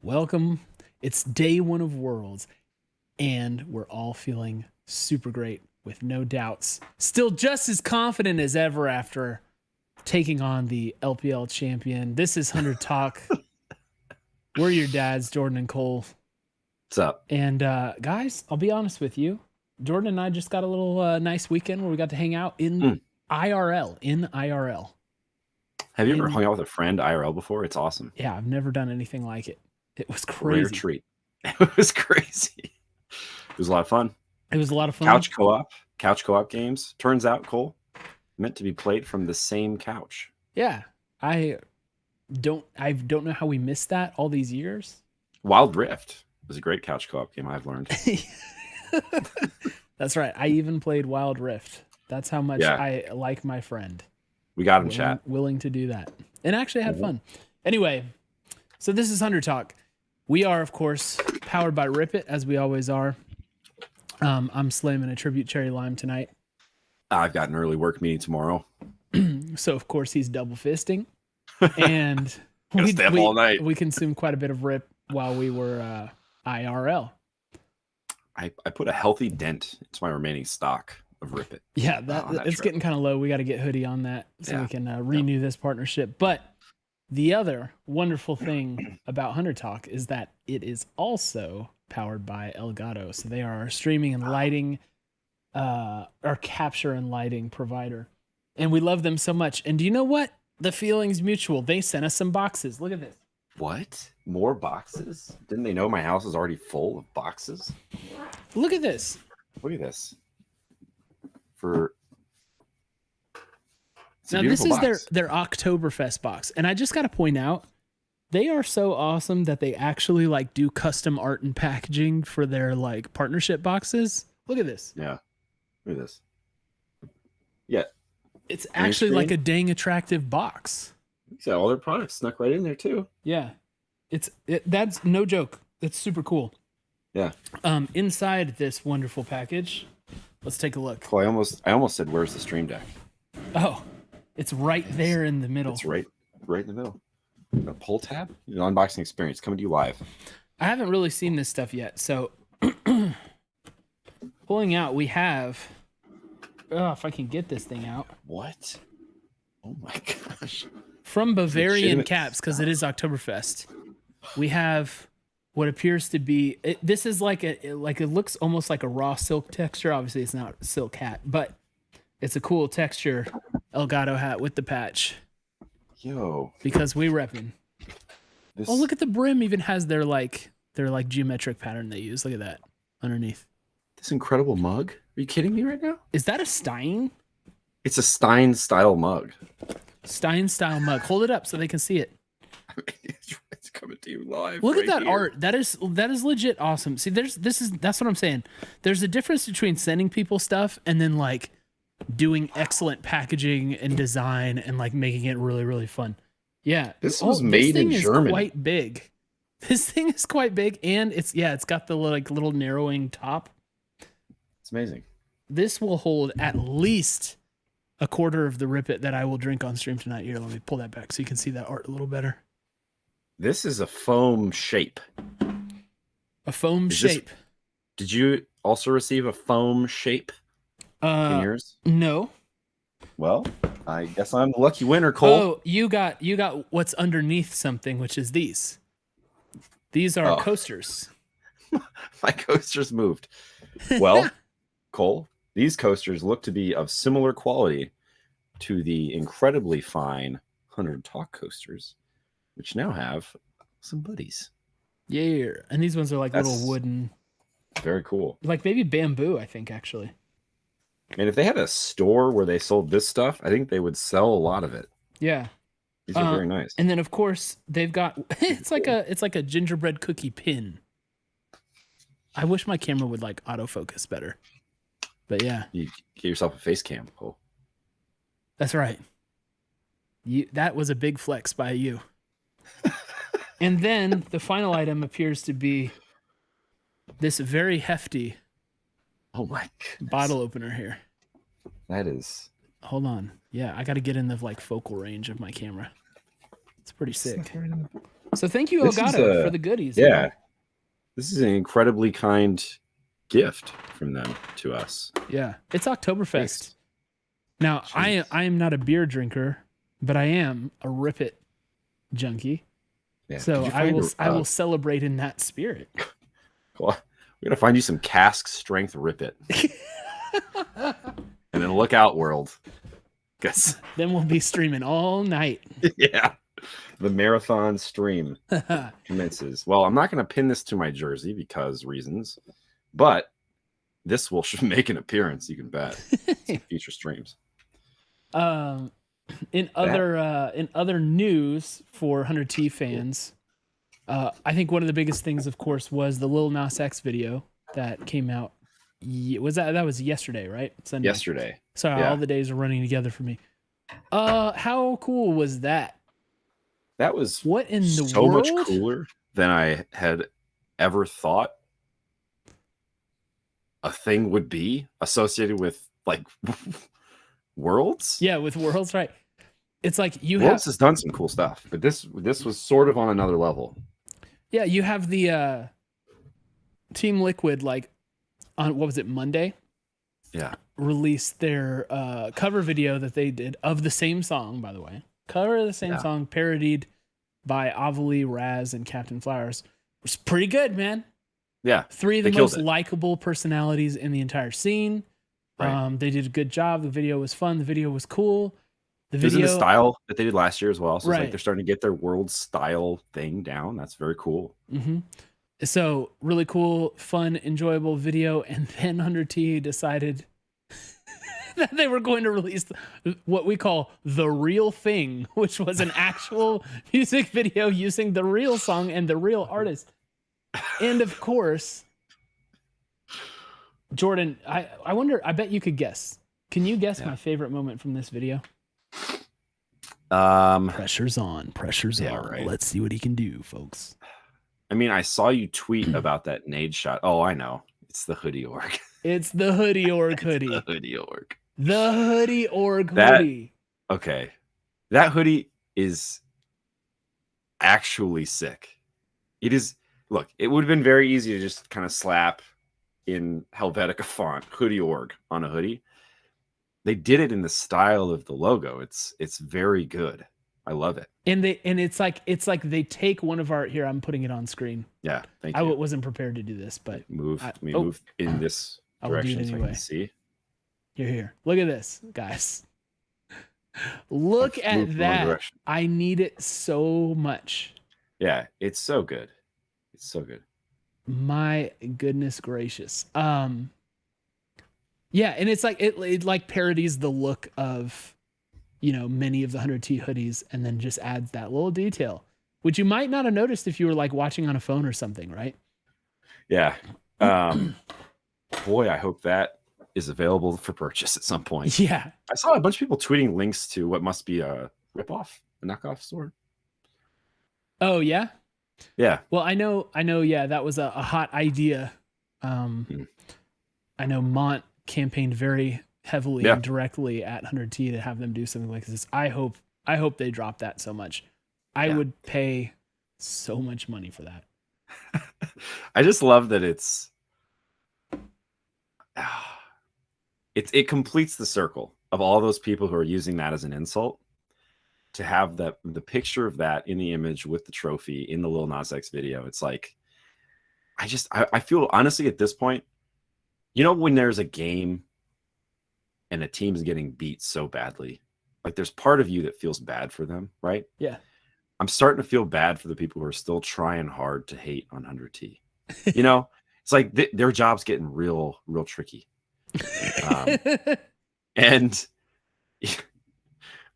Welcome. It's day one of Worlds, and we're all feeling super great with no doubts. Still just as confident as ever after taking on the LPL champion. This is Hunter Talk. We're your dads, Jordan and Cole. What's up? And guys, I'll be honest with you. Jordan and I just got a little nice weekend where we got to hang out in IRL. Have you ever hung out with a friend IRL before? It's awesome. Yeah, I've never done anything like it. It was crazy. Rare treat. It was crazy. It was a lot of fun. It was a lot of fun. Couch co-op games. Turns out, Cole, meant to be played from the same couch. Yeah, I don't know how we missed that all these years. Wild Rift was a great couch co-op game, I've learned. That's right. I even played Wild Rift. That's how much I like my friend. We got him, chat. Willing to do that. And actually had fun. Anyway, so this is Hunter Talk. We are, of course, powered by Rip It, as we always are. I'm slamming a tribute cherry lime tonight. I've got an early work meeting tomorrow. So, of course, he's double fisting. And all night. We consumed quite a bit of Rip while we were IRL. I put a healthy dent into my remaining stock of Rip It. Yeah, it's getting kind of low. We got to get Hoodie on that so we can renew this partnership. But the other wonderful thing about Hunter Talk is that it is also powered by Elgato. So they are our streaming and lighting, our capture and lighting provider. And we love them so much. And do you know what? The feeling's mutual. They sent us some boxes. Look at this. What? More boxes? Didn't they know my house is already full of boxes? Look at this. Look at this. Now this is their Oktoberfest box, and I just got to point out they are so awesome that they actually like do custom art and packaging for their like partnership boxes. Look at this. Yeah, look at this. Yeah, it's actually like a dang attractive box. Got all their products snuck right in there too. Yeah, that's no joke. It's super cool. Yeah. Inside this wonderful package, let's take a look. Well, I almost said, "Where's the stream deck?" Oh. It's right there in the middle. It's right in the middle. A pull tab? An unboxing experience coming to you live. I haven't really seen this stuff yet. So pulling out, we have if I can get this thing out. What? Oh my gosh. From Bavarian Caps, because it is Oktoberfest. We have what appears to be this is it looks almost like a raw silk texture. Obviously it's not a silk hat, but it's a cool texture Elgato hat with the patch. Yo. Because we repping. Oh, look at the brim even has their geometric pattern they use. Look at that underneath. This incredible mug. Are you kidding me right now? Is that a Stein? It's a Stein style mug. Stein style mug. Hold it up so they can see it. It's coming to you live. Look at that art. That is legit awesome. See, that's what I'm saying. There's a difference between sending people stuff and then like doing excellent packaging and design and like making it really, really fun. Yeah. This was made in Germany. Quite big. This thing is quite big, and it's got the little narrowing top. It's amazing. This will hold at least a quarter of the Rip It that I will drink on stream tonight. Here, let me pull that back so you can see that art a little better. This is a foam shape. A foam shape. Did you also receive a foam shape? In yours? No. Well, I guess I'm the lucky winner, Cole. Oh, you got what's underneath something, which is these. These are coasters. My coasters moved. Well, Cole, these coasters look to be of similar quality to the incredibly fine Hunter Talk coasters, which now have some buddies. Yeah, and these ones are like little wooden. Very cool. Like maybe bamboo, I think, actually. And if they had a store where they sold this stuff, I think they would sell a lot of it. Yeah. These are very nice. And then of course they've got it's like a gingerbread cookie pin. I wish my camera would like autofocus better. But yeah. You get yourself a face cam, Cole. That's right. That was a big flex by you. And then the final item appears to be this very hefty bottle opener here. That is. Hold on. Yeah, I got to get in the like focal range of my camera. It's pretty sick. So thank you, This is Elgato, for the goodies. yeah, man. this is an incredibly kind gift from them to us. Yeah, it's Oktoberfest. Thanks. Now, Jeez. I am not a beer drinker, but I am a Rip It junkie. Yeah. So Did you I find will celebrate in that spirit. Well, we're gonna find you some cask strength Rip It, and then look out, world. Guess. Then we'll be streaming all night. Yeah. The marathon stream commences. Well, I'm not going to pin this to my jersey because reasons, but this will should make an appearance. You can bet. Some future streams. In other news for 100T fans, I think one of the biggest things, of course, was the Lil Nas X video that came out. That was yesterday, right? Sunday. Yesterday. Sorry, all the days are running together for me. How cool was that? That was what in the so world? much cooler than I had ever thought a thing would be associated with like Worlds. Yeah, with Worlds, right? It's like Worlds has done some cool stuff, but this was sort of on another level. Yeah, you have the Team Liquid, like on what was it, Monday? Yeah. Released their cover video that they did of the same song, by the way. Cover of the same song, parodied by Avali, Raz, and Captain Flowers. Which is pretty good, man. Yeah. 3 of the most likable personalities in the entire scene. Right. They did a good job. The video was fun. The video was cool. It was in the style that they did last year as well. So it's like they're starting to get their world style thing down. That's very cool. Mm-hmm. So really cool, fun, enjoyable video. And then 100T decided that they were going to release what we call the real thing, which was an actual music video using the real song and the real artist. And of course, Jordan, I wonder, I bet you could guess. Can you guess my favorite moment from this video? Pressure's on. Pressure's on. Right. Let's see what he can do, folks. I mean, I saw you tweet about that nade shot. Oh, I know. It's the Hoodie Org. It's the Hoodie Org hoodie. The Hoodie Org. The Hoodie Org hoodie. Okay. That hoodie is actually sick. It is. Look, it would have been very easy to just kind of slap in Helvetica font Hoodie Org on a hoodie. They did it in the style of the logo. It's very good. I love it. And it's like they take one of our here. I'm putting it on screen. Yeah, thank you. I wasn't prepared to do this, but move in this direction so I can see. You're here. Look at this, guys. Look at that. I need it so much. Yeah, it's so good. It's so good. My goodness gracious. Yeah, and it's like it like parodies the look of, you know, many of the 100T hoodies, and then just adds that little detail, which you might not have noticed if you were like watching on a phone or something, right? Yeah. Boy, I hope that is available for purchase at some point. Yeah. I saw a bunch of people tweeting links to what must be a ripoff, a knockoff store. Oh, yeah? Yeah. Well, I know, yeah, that was a hot idea. I know Mont campaigned very heavily and directly at 100T to have them do something like this. I hope they drop that so much. I would pay so much money for that. I just love that it completes the circle of all those people who are using that as an insult. To have the picture of that in the image with the trophy in the Lil Nas X video, it's like, I feel honestly at this point, you know, when there's a game and a team's getting beat so badly, like there's part of you that feels bad for them, right? Yeah. I'm starting to feel bad for the people who are still trying hard to hate on 100T. You know, it's like their job's getting real tricky. And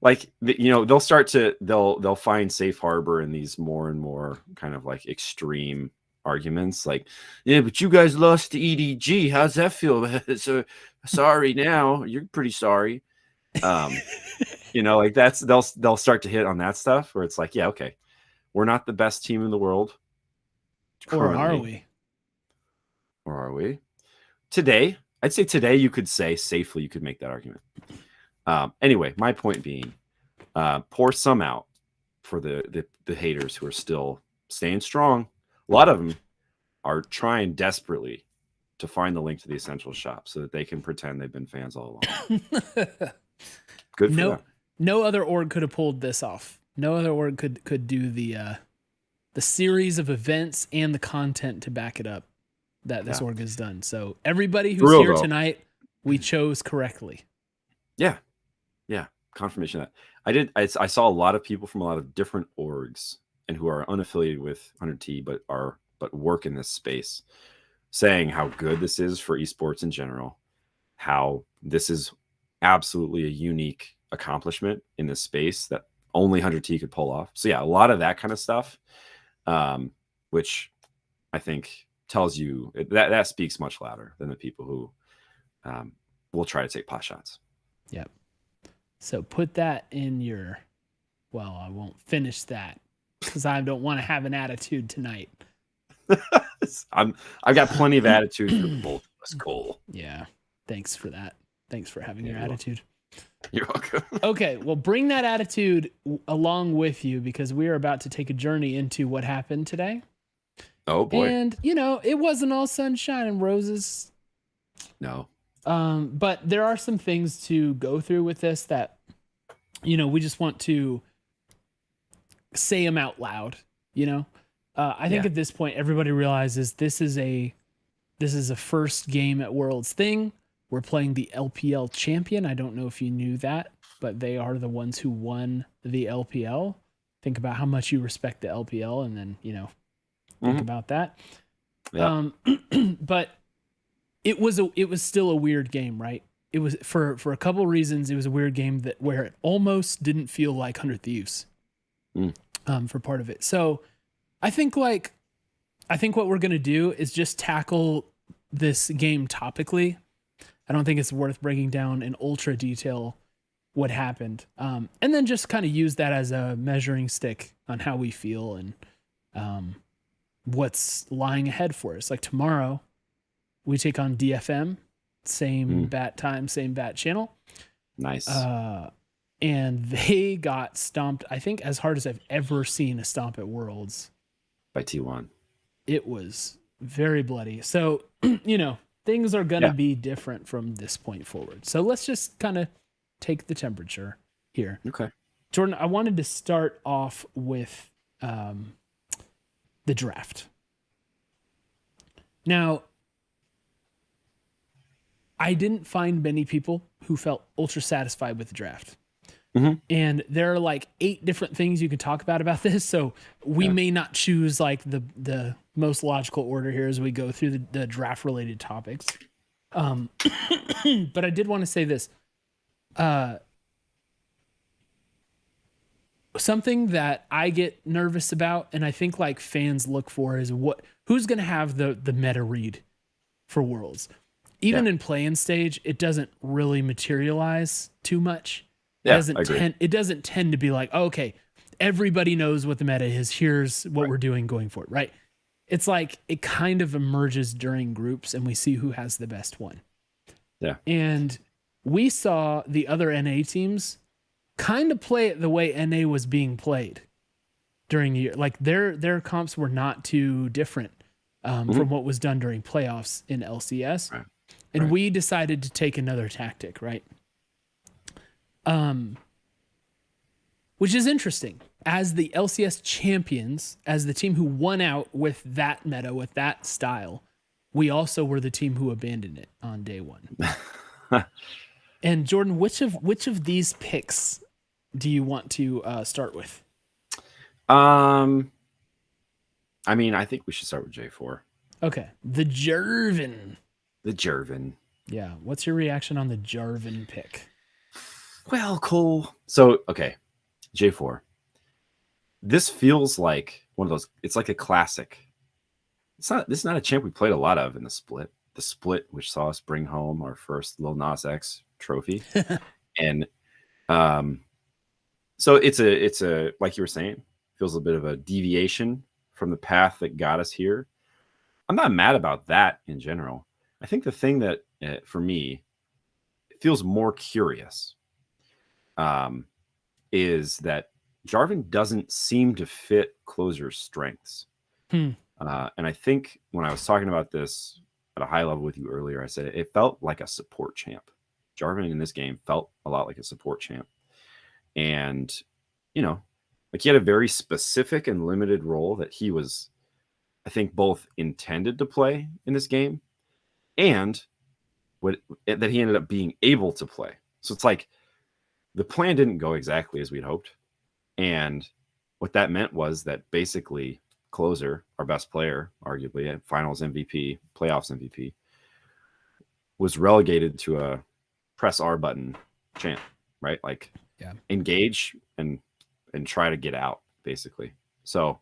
like, you know, they'll find safe harbor in these more and more kind of like extreme arguments. Like, yeah, but you guys lost to EDG. How's that feel? So sorry now. You're pretty sorry. You know, like they'll start to hit on that stuff where it's like, yeah, okay, we're not the best team in the world. Or are we? Or are we? Today, I'd say today you could say safely you could make that argument. Anyway, my point being, pour some out for the haters who are still staying strong. A lot of them are trying desperately to find the link to the Essentials shop so that they can pretend they've been fans all along. Good for them. No other org could have pulled this off. No other org could do the series of events and the content to back it up that this org has done. So everybody who's here tonight, we chose correctly. Yeah. Confirmation of that. I saw a lot of people from a lot of different orgs and who are unaffiliated with 100T but work in this space, saying how good this is for esports in general, how this is absolutely a unique accomplishment in this space that only 100T could pull off. So yeah, a lot of that kind of stuff, which I think tells you that speaks much louder than the people who will try to take pot shots. Yep. So put that in your, well, I won't finish that because I don't want to have an attitude tonight. I've got plenty of attitude for both of us, Cole. Yeah. Thanks for that. Thanks for having your attitude. You're welcome. Okay. Well, bring that attitude along with you because we are about to take a journey into what happened today. Oh boy. And it wasn't all sunshine and roses. No. But there are some things to go through with this that, we just want to say them out loud, I think at this point, everybody realizes this is a first game at Worlds thing. We're playing the LPL champion. I don't know if you knew that, but they are the ones who won the LPL. Think about how much you respect the LPL and then, think about that. Yeah. But it was still a weird game, right? It was for a couple of reasons. It was a weird game where it almost didn't feel like 100 Thieves for part of it. So I think what we're going to do is just tackle this game topically. I don't think it's worth breaking down in ultra detail what happened. And then just kind of use that as a measuring stick on how we feel and what's lying ahead for us. Like tomorrow, we take on DFM, same bat time, same bat channel. Nice. And they got stomped, I think, as hard as I've ever seen a stomp at Worlds. By T1. It was very bloody. So, things are going to be different from this point forward. So let's just kind of take the temperature here. Okay. Jordan, I wanted to start off with the draft. Now, I didn't find many people who felt ultra satisfied with the draft. And there are like 8 different things you could talk about this. So we may not choose like the most logical order here as we go through the draft related topics. But I did want to say this. Something that I get nervous about, and I think like fans look for, is who's going to have the meta read for Worlds. Even in play-in stage, it doesn't really materialize too much. It doesn't tend to be like, oh, okay, everybody knows what the meta is. Here's what we're doing going forward, right? It's like it kind of emerges during groups, and we see who has the best one. Yeah. And we saw the other NA teams kind of play it the way NA was being played during the year. Like their comps were not too different from what was done during playoffs in LCS. Right. And we decided to take another tactic, right? Which is interesting. As the LCS champions, as the team who won out with that meta, with that style, we also were the team who abandoned it on day one. And Jordan, which of these picks do you want to start with? I mean, I think we should start with J4. Okay. The Jervin. The Jervin. Yeah. What's your reaction on the Jervin pick? Well, Cole. So, okay. J4. This feels like one of those, it's like a classic. This is not a champ we played a lot of in the split. The split, which saw us bring home our first Lil Nas X trophy. And so it's a, like you were saying, feels a bit of a deviation from the path that got us here. I'm not mad about that in general. I think the thing that, for me, feels more curious is that Jarvan doesn't seem to fit Closer's strengths. Hmm. And I think when I was talking about this at a high level with you earlier, I said it felt like a support champ. Jarvan in this game felt a lot like a support champ. And, you know, like he had a very specific and limited role that he was, I think, both intended to play in this game and that he ended up being able to play. So it's like the plan didn't go exactly as we'd hoped. And what that meant was that basically Closer, our best player, arguably, finals MVP, playoffs MVP, was relegated to a press R button champ, right? Like engage and try to get out, basically. So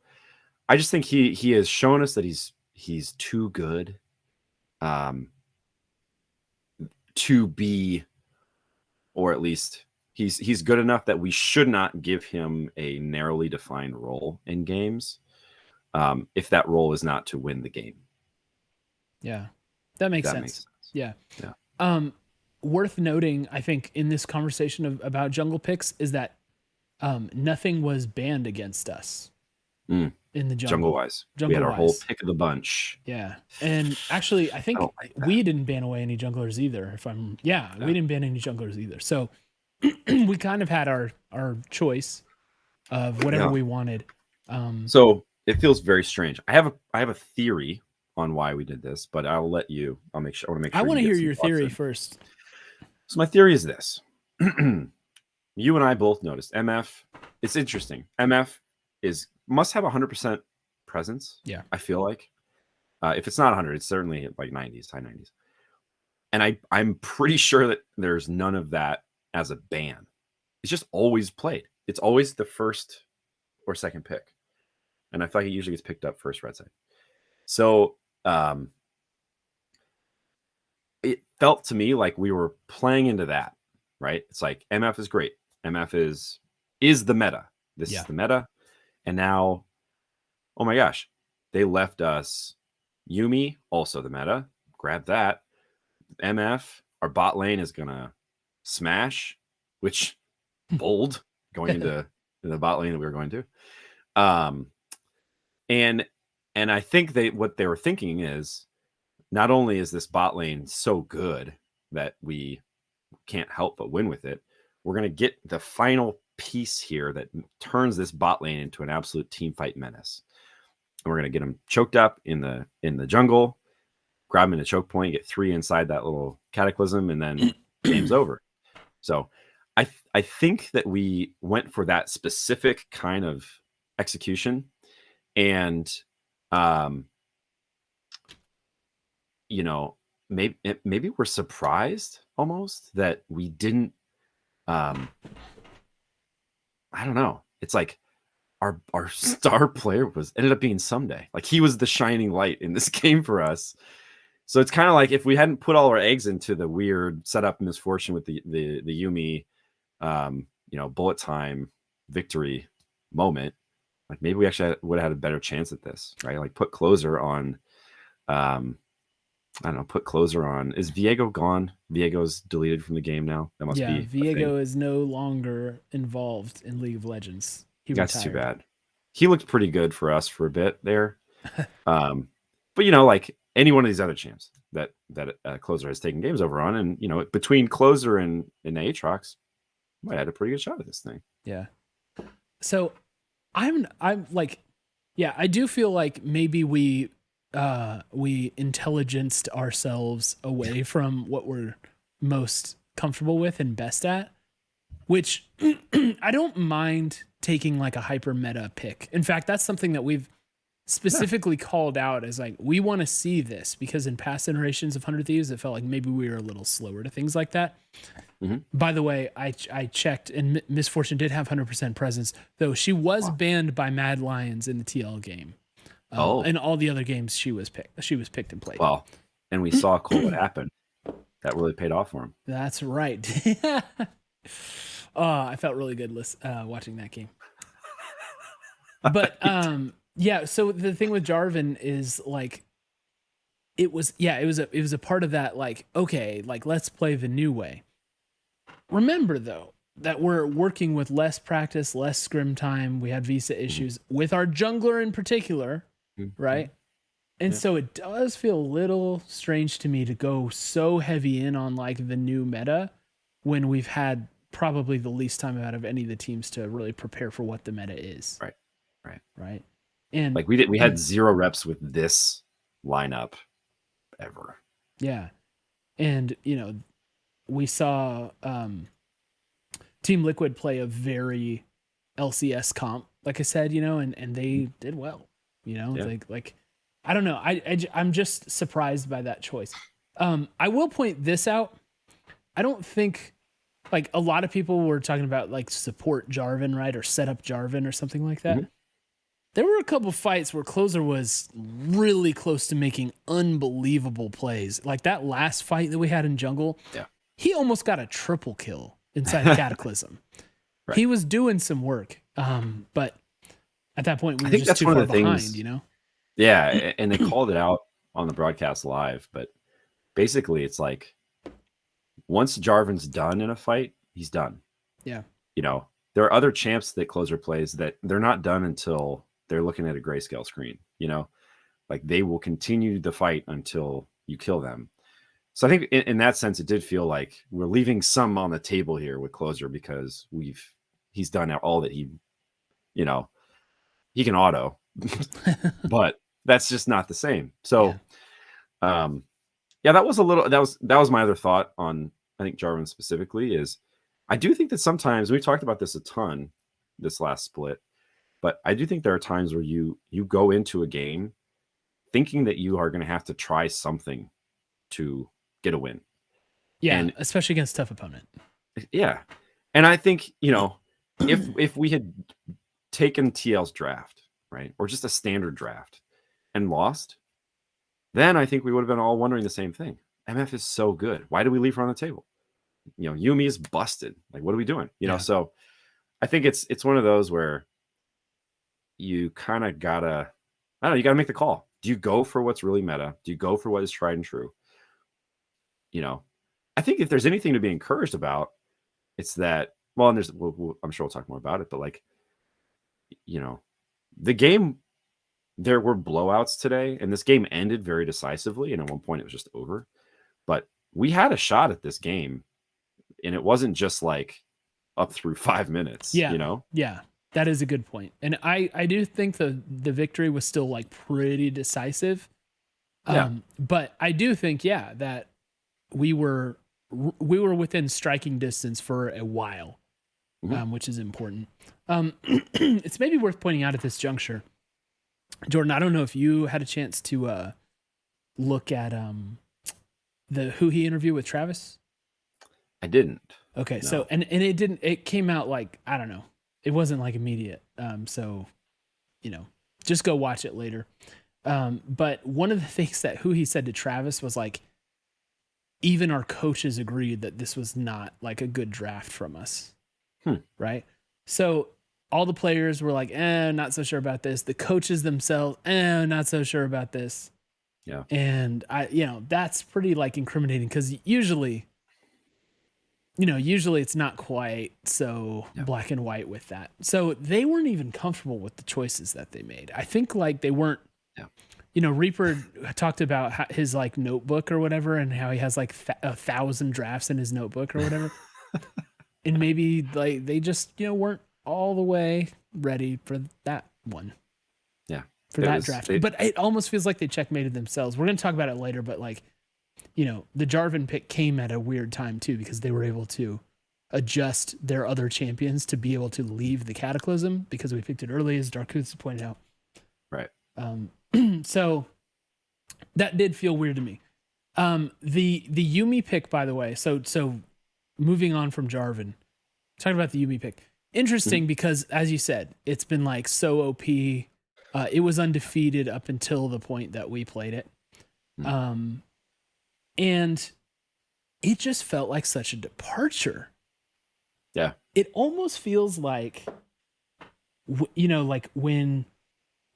I just think he has shown us that he's too good to be, or at least he's good enough that we should not give him a narrowly defined role in games if that role is not to win the game. Yeah, that makes sense. Makes sense. Yeah. Worth noting, I think, in this conversation about jungle picks is that nothing was banned against us in the jungle. Jungle-wise. We had our whole pick of the bunch. Yeah. And actually, I think we didn't ban away any junglers either. We didn't ban any junglers either. So we kind of had our choice of whatever we wanted. So it feels very strange. I have a theory on why we did this, but I'll let you. I want to make sure. I want to hear your theory first. So my theory is this: you and I both noticed MF. It's interesting. MF must have 100% presence. Yeah, I feel like if it's not 100, it's certainly like 90s, high 90s. And I'm pretty sure that there's none of that as a ban. It's just always played. It's always the first or second pick, and I feel like it usually gets picked up first red side. So it felt to me like we were playing into that, right? It's like MF is great. MF is the meta. This is the meta. And now, oh my gosh, they left us Yuumi, also the meta. Grab that. MF, our bot lane is gonna smash, which bold going into the bot lane that we were going to. And I think what they were thinking is not only is this bot lane so good that we can't help but win with it, we're going to get the final piece here that turns this bot lane into an absolute team fight menace. And we're going to get them choked up in the jungle, grab them in a choke point, get 3 inside that little cataclysm, and then game's over. So I think that we went for that specific kind of execution. And you know, maybe we're surprised almost that we didn't. I don't know. It's like our star player ended up being Someday. Like he was the shining light in this game for us. So it's kind of like if we hadn't put all our eggs into the weird setup misfortune with the Yuumi, bullet time victory moment, like maybe we actually would have had a better chance at this, right? Like put Closer on. I don't know. Put Closer on. Is Viego gone? Viego's deleted from the game now. That must be. Viego is no longer involved in League of Legends. That's retired. Too bad. He looked pretty good for us for a bit there. But like any one of these other champs that Closer has taken games over on, and between Closer and Aatrox, might had a pretty good shot at this thing. Yeah. So I'm like, yeah, I do feel like maybe we intelligenced ourselves away from what we're most comfortable with and best at, which I don't mind taking like a hyper meta pick. In fact, that's something that we've specifically called out as like, we want to see this because in past iterations of 100 Thieves, it felt like maybe we were a little slower to things like that. Mm-hmm. By the way, I checked and Miss Fortune did have 100% presence, though she was banned by Mad Lions in the TL game. And all the other games she was picked and played. Well, and we saw Cole what happened. That really paid off for him. That's right. I felt really good watching that game. But yeah, so the thing with Jarvan is like it was a part of that, like, okay, like let's play the new way. Remember though, that we're working with less practice, less scrim time. We had visa issues with our jungler in particular, right? And so it does feel a little strange to me to go so heavy in on like the new meta when we've had probably the least time out of any of the teams to really prepare for what the meta is. Right. And like we had 0 reps with this lineup ever. Yeah. And, you know, we saw Team Liquid play a very LCS comp, like I said, you know, and they did well, you know, like, I don't know. I'm just surprised by that choice. I will point this out. I don't think like a lot of people were talking about like support Jarvan, right? Or set up Jarvan or something like that. There were a couple fights where Closer was really close to making unbelievable plays. Like that last fight that we had in jungle, he almost got a triple kill inside Cataclysm. He was doing some work, but at that point we were just too far behind, you know? Yeah, and they called it out on the broadcast live, but basically it's like once Jarvan's done in a fight, he's done. Yeah. You know, there are other champs that Closer plays that they're not done until they're looking at a grayscale screen, you know, like they will continue the fight until you kill them. So I think in that sense, it did feel like we're leaving some on the table here with Closer because he's done all that he, you know, he can auto, but that's just not the same. So, that was that was my other thought on, I think Jarvan specifically is I do think that sometimes we talked about this a ton this last split, but I do think there are times where you go into a game thinking that you are going to have to try something to get a win. Yeah, and especially against a tough opponent. Yeah. And I think, you know, if we had taken TL's draft, right, or just a standard draft and lost, then I think we would have been all wondering the same thing. MF is so good. Why do we leave her on the table? You know, Yuumi is busted. Like, what are we doing? You know, so I think it's one of those where you kind of gotta, I don't know, you gotta make the call. Do you go for what's really meta? Do you go for what is tried and true? You know, I think if there's anything to be encouraged about, it's that, well, and there's, I'm sure we'll talk more about it, but like, you know, the game, there were blowouts today, and this game ended very decisively. And at one point it was just over, but we had a shot at this game, and it wasn't just like up through 5 minutes, you know? Yeah. That is a good point. And I do think the victory was still like pretty decisive. But I do think, that we were within striking distance for a while, which is important. It's maybe worth pointing out at this juncture, Jordan, I don't know if you had a chance to look at the Hoodie interview with Travis. I didn't. Okay, no. So and it came out like, I don't know. It wasn't like immediate. So, you know, just go watch it later. But one of the things that Hoodie said to Travis was like, even our coaches agreed that this was not like a good draft from us. Right? So all the players were like, not so sure about this. The coaches themselves, not so sure about this. Yeah. And that's pretty like incriminating because usually it's not quite so black and white with that. So they weren't even comfortable with the choices that they made. I think like they weren't, Reaper talked about his like notebook or whatever, and how he has like 1,000 drafts in his notebook or whatever. And maybe like they just, weren't all the way ready for that one. Yeah. For that draft. But it almost feels like they checkmated themselves. We're going to talk about it later, but like, the Jarvan pick came at a weird time too, because they were able to adjust their other champions to be able to leave the Cataclysm because we picked it early, as Darkoots pointed out. Right. So that did feel weird to me. The Yuumi pick, by the way, so moving on from Jarvan, talking about the Yuumi pick. Interesting because, as you said, it's been like so OP. It was undefeated up until the point that we played it. And it just felt like such a departure. Yeah. It almost feels like, like when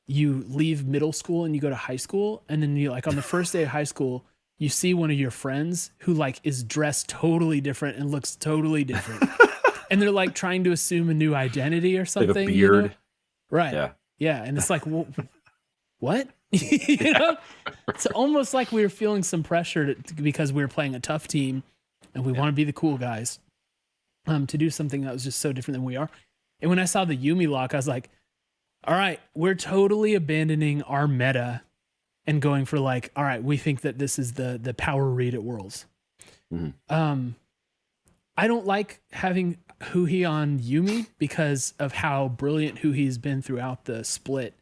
you leave middle school and you go to high school, and then you like on the first day of high school, you see one of your friends who like is dressed totally different and looks totally different. and they're like trying to assume a new identity or something. Like a beard. Right. Yeah. Yeah. And it's like, well, what? you know? It's almost like we were feeling some pressure because we were playing a tough team and we want to be the cool guys, to do something that was just so different than we are. And when I saw the Yumi lock, I was like, all right, we're totally abandoning our meta and going for like, all right, we think that this is the power read at Worlds. Mm-hmm. I don't like having Hoodie on Yumi because of how brilliant Hoodie's been throughout the split,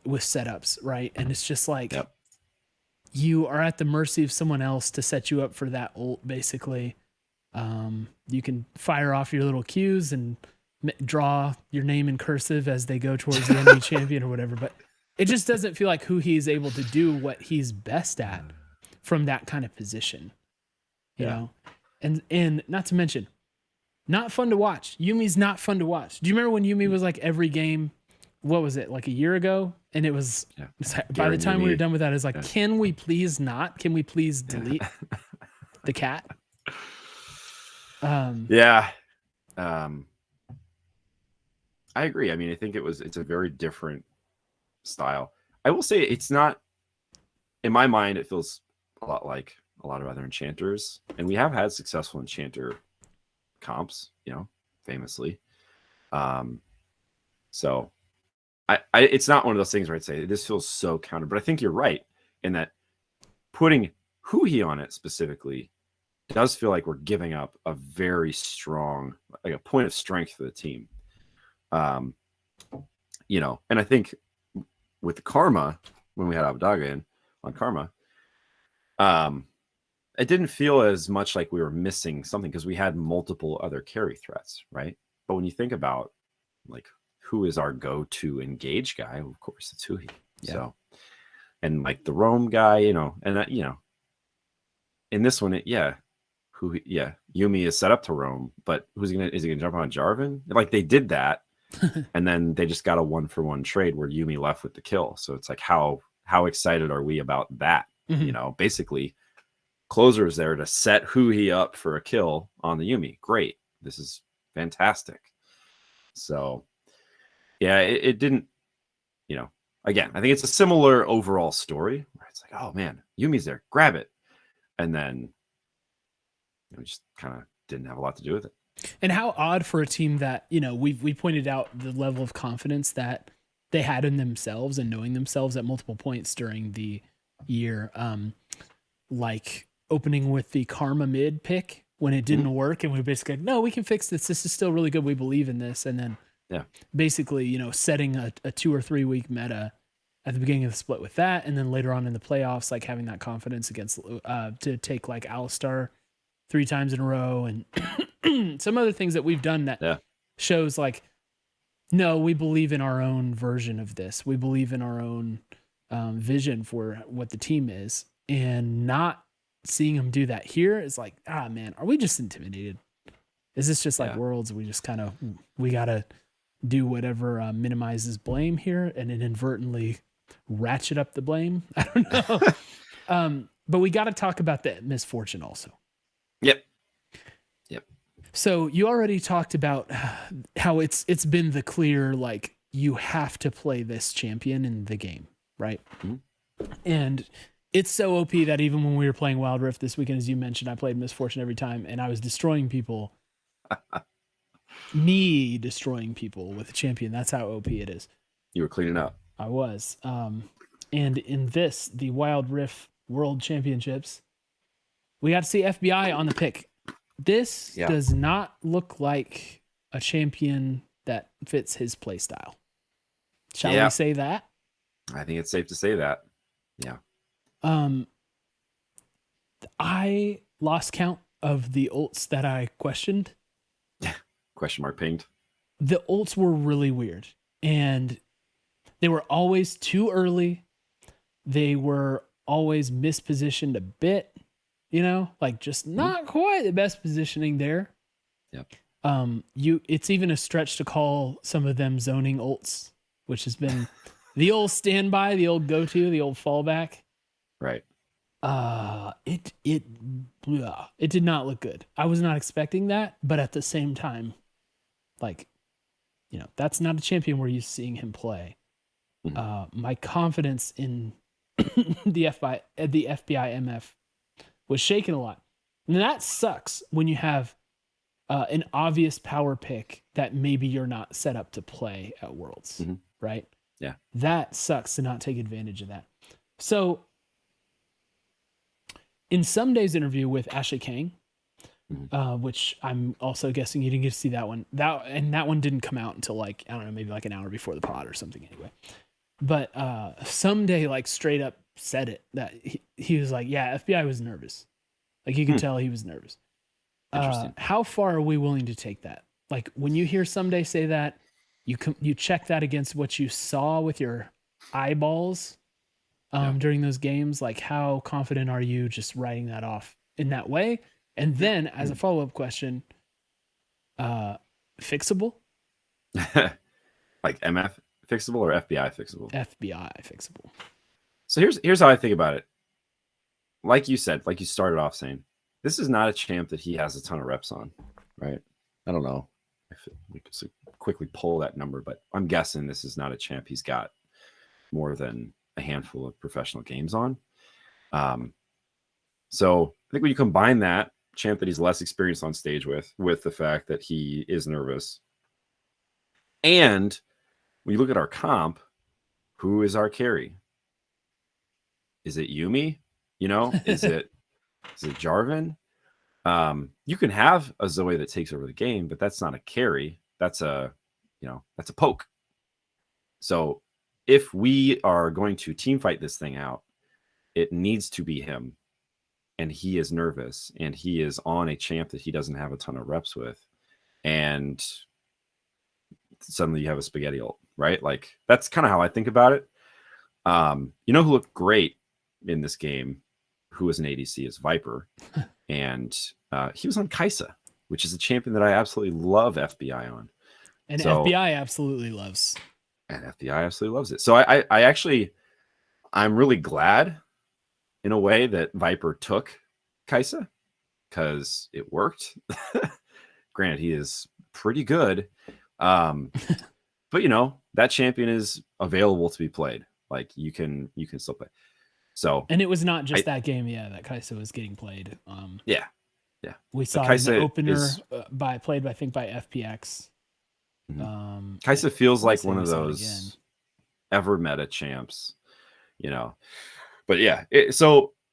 with setups, right? And it's just like, you are at the mercy of someone else to set you up for that ult, basically. You can fire off your little cues and draw your name in cursive as they go towards the enemy champion or whatever, but it just doesn't feel like Hoodie is able to do what he's best at from that kind of position, you know? And not to mention, not fun to watch. Yumi's not fun to watch. Do you remember when Yumi was like every game? What was it, like a year ago? And it was, by the time we were done with that, it's like, can we please not? Can we please delete the cat? I agree. I mean, I think it's a very different style. I will say it's not, in my mind, it feels a lot like a lot of other enchanters, and we have had successful enchanter comps, you know, famously. So I it's not one of those things where I'd say this feels so counter, but I think you're right in that putting Hoodie on it specifically does feel like we're giving up a very strong, like a point of strength for the team. You know, and I think with Karma, when we had Abdaga in on Karma, it didn't feel as much like we were missing something because we had multiple other carry threats, right? But when you think about like who is our go-to engage guy, of course it's Hoodie. So, and like the roam guy, you know, and that, you know, in this one, Yumi is set up to roam, but is he gonna jump on Jarvan? Like they did that, and then they just got a 1-for-1 trade where Yumi left with the kill. So it's like how excited are we about that? You know, basically Closer is there to set Hoodie up for a kill on the Yumi. Great. This is fantastic. So yeah, it didn't, you know, again, I think it's a similar overall story where it's like, oh man, Yumi's there, grab it. And then we just kind of didn't have a lot to do with it. And how odd for a team that, you know, we pointed out the level of confidence that they had in themselves and knowing themselves at multiple points during the year. Like opening with the Karma mid pick when it didn't work, and we basically, no, we can fix this. This is still really good. We believe in this. And then basically, you know, setting a 2 or 3 week meta at the beginning of the split with that. And then later on in the playoffs, like having that confidence against, to take like Alistar 3 times in a row and some other things that we've done that shows like, no, we believe in our own version of this. We believe in our own vision for what the team is, and not seeing them do that here is like, man, are we just intimidated? Is this just like Worlds? We just kind of, we got to do whatever minimizes blame here and inadvertently ratchet up the blame. I don't know. But we got to talk about the misfortune also. Yep. So you already talked about how it's been the clear, like, you have to play this champion in the game, right? And it's so OP that even when we were playing Wild Rift this weekend, as you mentioned, I played Misfortune every time, and I was destroying people. Me destroying people with a champion. That's how OP it is. You were cleaning up. I was. And in this, the Wild Rift World Championships, we got to see FBI on the pick. This does not look like a champion that fits his play style. Shall we say that? I think it's safe to say that. Yeah. I lost count of the ults that I questioned. Question mark pinged. The ults were really weird, and they were always too early. They were always mispositioned a bit, you know, like just not quite the best positioning there. Yep. It's even a stretch to call some of them zoning ults, which has been the old standby, the old go-to, the old fallback. Right. It did not look good. I was not expecting that, but at the same time, like, that's not a champion we're used to seeing him play. My confidence in the FBI MF was shaken a lot. And that sucks when you have an obvious power pick that maybe you're not set up to play at Worlds, right? Yeah. That sucks to not take advantage of that. So in Sunday's interview with Ashley Kang, which I'm also guessing you didn't get to see that one. That one didn't come out until like, I don't know, maybe like an hour before the pod or something anyway. But Someday like straight up said it, that he was like, yeah, FBI was nervous. Like you could tell he was nervous. Interesting. How far are we willing to take that? Like when you hear Someday say that, you check that against what you saw with your eyeballs during those games. Like how confident are you just writing that off in that way? And then as a follow-up question, fixable? Like MF fixable or FBI fixable? FBI fixable. So here's how I think about it. Like you said, like you started off saying, this is not a champ that he has a ton of reps on, right? I don't know if we could quickly pull that number, but I'm guessing this is not a champ he's got more than a handful of professional games on. So I think when you combine that champ that he's less experienced on stage with the fact that he is nervous, and when you look at our comp, who is our carry? Is it Yumi? Is it Jarvan? You can have a Zoe that takes over the game, but that's not a carry. That's a poke. So if we are going to team fight this thing out, it needs to be him. And he is nervous, and he is on a champ that he doesn't have a ton of reps with. And suddenly you have a spaghetti ult, right? Like that's kind of how I think about it. Who looked great in this game, who was an ADC, is Viper. And he was on Kai'Sa, which is a champion that I absolutely love FBI on. And FBI absolutely loves. And FBI absolutely loves it. So I'm really glad in a way that Viper took Kai'Sa because it worked. Granted, he is pretty good. But that champion is available to be played. Like you can still play. So, and it was not just that game, that Kai'Sa was getting played. Yeah. We saw the opener played by FPX. Kai'Sa feels like one of those ever meta champs, But yeah,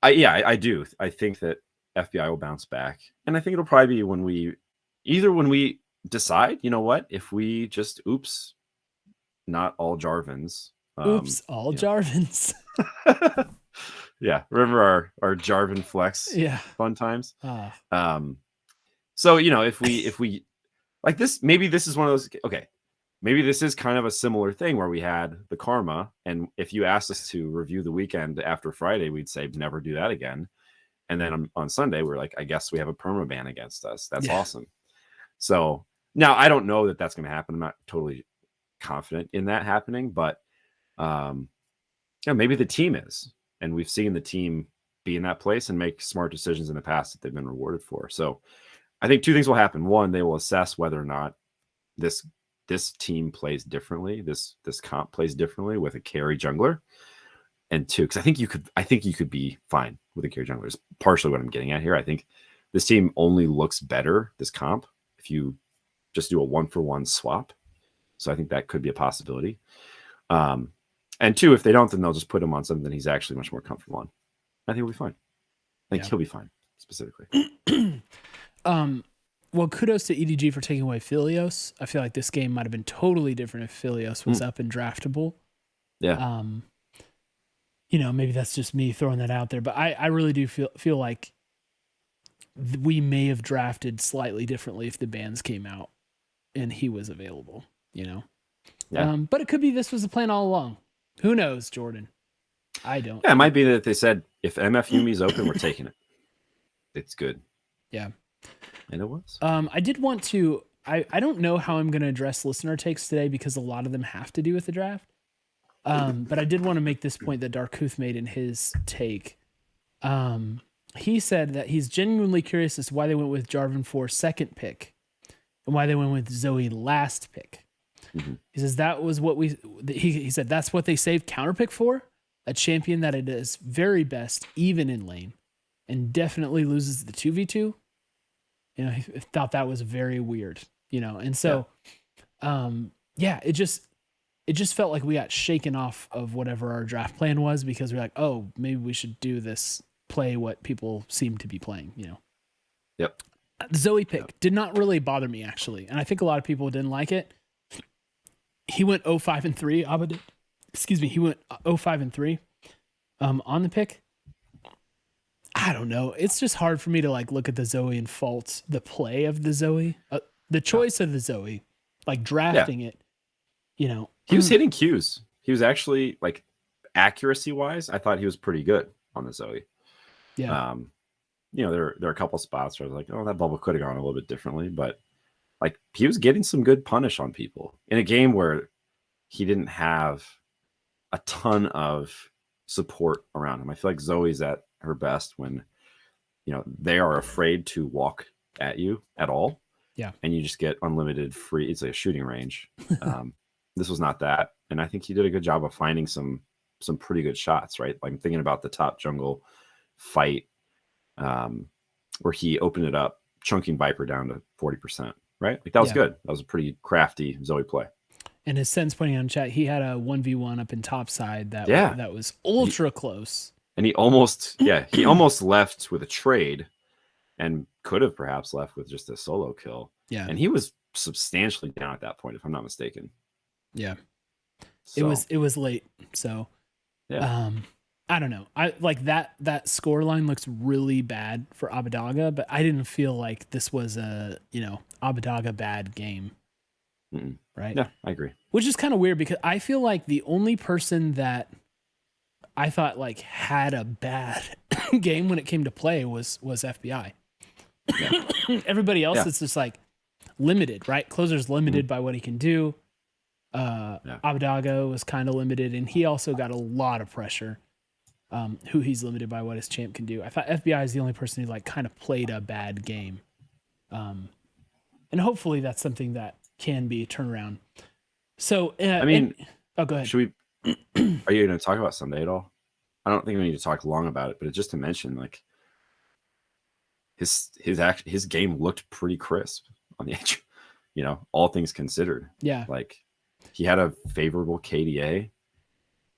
I do. I think that FBI will bounce back, and I think it'll probably be when we decide, if we just not all Jarvans. Jarvans. Yeah, remember our Jarvan flex? Yeah, fun times. So if we like this, maybe this is one of those. Okay, maybe this is kind of a similar thing where we had the karma, and if you asked us to review the weekend after Friday, we'd say never do that again. And then on Sunday, we're like, I guess we have a perma ban against us. That's awesome. So now I don't know that that's going to happen. I'm not totally confident in that happening, but maybe the team is, and we've seen the team be in that place and make smart decisions in the past that they've been rewarded for. So I think two things will happen. One, they will assess whether or not this team plays differently. This comp plays differently with a carry jungler. And two, because I think you could be fine with a carry jungler. Is partially what I'm getting at here. I think this team only looks better, this comp, if you just do a 1-for-1 swap. So I think that could be a possibility. And two, if they don't, then they'll just put him on something he's actually much more comfortable on. I think he'll be fine. I think he'll be fine, specifically. Well, kudos to EDG for taking away Philios. I feel like this game might have been totally different if Philios was up and draftable. Yeah. Maybe that's just me throwing that out there, but I really do feel like we may have drafted slightly differently if the bans came out and he was available, Yeah. But it could be this was the plan all along. Who knows, Jordan? I don't. Yeah, it might be that they said if MF Yumi's open, we're taking it. It's good. Yeah. And it was. I did want to. I don't know how I'm going to address listener takes today because a lot of them have to do with the draft. But I did want to make this point that Darkuth made in his take. He said that he's genuinely curious as to why they went with Jarvan for second pick and why they went with Zoe last pick. Mm-hmm. He says that was what he said that's what they saved counter pick for, a champion that it is very best even in lane and definitely loses the 2v2. You know, he thought that was very weird, you know, and so, it just felt like we got shaken off of whatever our draft plan was because we're like, oh, maybe we should do this, play what people seem to be playing, you know. Yep. The Zoe pick did not really bother me actually, and I think a lot of people didn't like it. He went 0-5-3. He went 0-5-3 on the pick. I don't know. It's just hard for me to like look at the Zoe and fault the play of the Zoe, the choice of the Zoe, like drafting it. You know, he was hitting Qs. He was actually like accuracy wise, I thought he was pretty good on the Zoe. Yeah. You know, there are a couple spots where I was like, oh, that bubble could have gone a little bit differently, but like he was getting some good punish on people in a game where he didn't have a ton of support around him. I feel like Zoe's at her best when, you know, they are afraid to walk at you at all. Yeah. And you just get unlimited free. It's like a shooting range. This was not that. And I think he did a good job of finding some pretty good shots, right? Like I'm thinking about the top jungle fight where he opened it up, chunking Viper down to 40%, right? Like that was good. That was a pretty crafty Zoe play. And his sense pointing on chat, he had a 1v1 up in top side that was ultra close. And he almost left with a trade and could have perhaps left with just a solo kill. Yeah. And he was substantially down at that point, if I'm not mistaken. Yeah. So, it was late. So yeah. I don't know. I like that score line looks really bad for Abadaga, but I didn't feel like this was a, you know, Abadaga bad game. Mm-mm. Right? Yeah, I agree. Which is kind of weird because I feel like the only person that I thought like had a bad game when it came to play was FBI. Yeah. Everybody else is just like limited, right? Closer's limited by what he can do. Abadaga was kind of limited, and he also got a lot of pressure. Who he's limited by what his champ can do. I thought FBI is the only person who like kind of played a bad game. And hopefully that's something that can be turned around. So, go ahead. Should we, are you going to talk about Sunday at all? I don't think we need to talk long about it, but just to mention, like his game looked pretty crisp on the edge, you know, all things considered. Yeah. Like he had a favorable KDA.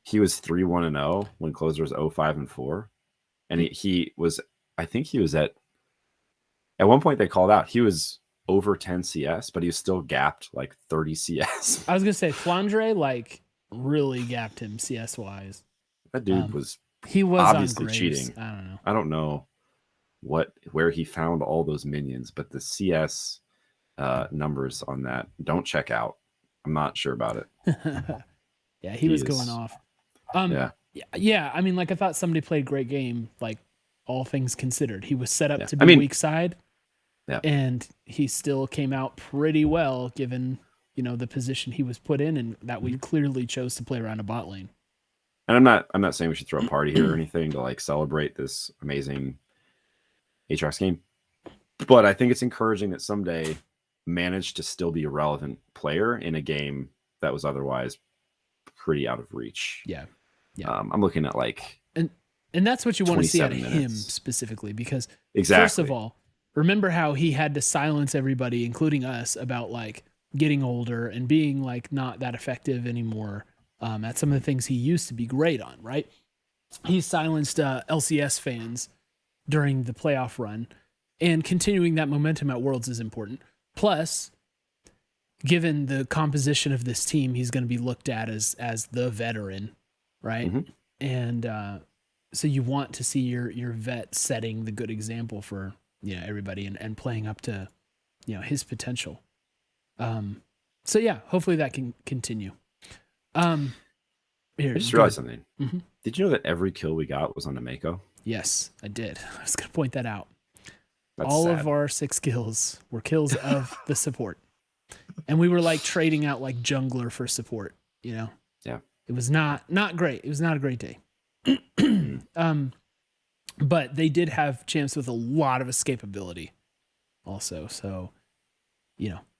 He was 3-1-0 when closer was 0-5-4. And he was, I think he was at one point they called out, he was over 10 CS, but he was still gapped like 30 CS. I was going to say Flandre like really gapped him CS wise. That dude was obviously cheating. I don't know where he found all those minions, but the CS numbers on that don't check out. I'm not sure about it. Yeah, he was going off. Yeah. I mean, like I thought somebody played a great game, like all things considered. He was set up to be weak side, and he still came out pretty well given, you know, the position he was put in, and that we clearly chose to play around a bot lane. And I'm not saying we should throw a party here or anything to like celebrate this amazing Aatrox game, but I think it's encouraging that someday managed to still be a relevant player in a game that was otherwise pretty out of reach. Yeah. I'm looking at like, and that's what you want to see out of him specifically, because first of all, remember how he had to silence everybody, including us, about like getting older and being like not that effective anymore. At some of the things he used to be great on, right? He silenced LCS fans during the playoff run, and continuing that momentum at Worlds is important. Plus, given the composition of this team, he's going to be looked at as the veteran, right? Mm-hmm. And so you want to see your vet setting the good example for, you know, everybody and playing up to, you know, his potential. So yeah, hopefully that can continue. Here, I just realized something. Mm-hmm. Did you know that every kill we got was on Nemeko? Yes, I did. I was going to point that out. That's all sad. Of our 6 kills were kills of the support. And we were like trading out like jungler for support, you know? Yeah. It was not great. It was not a great day. but they did have champs with a lot of escapability also. So,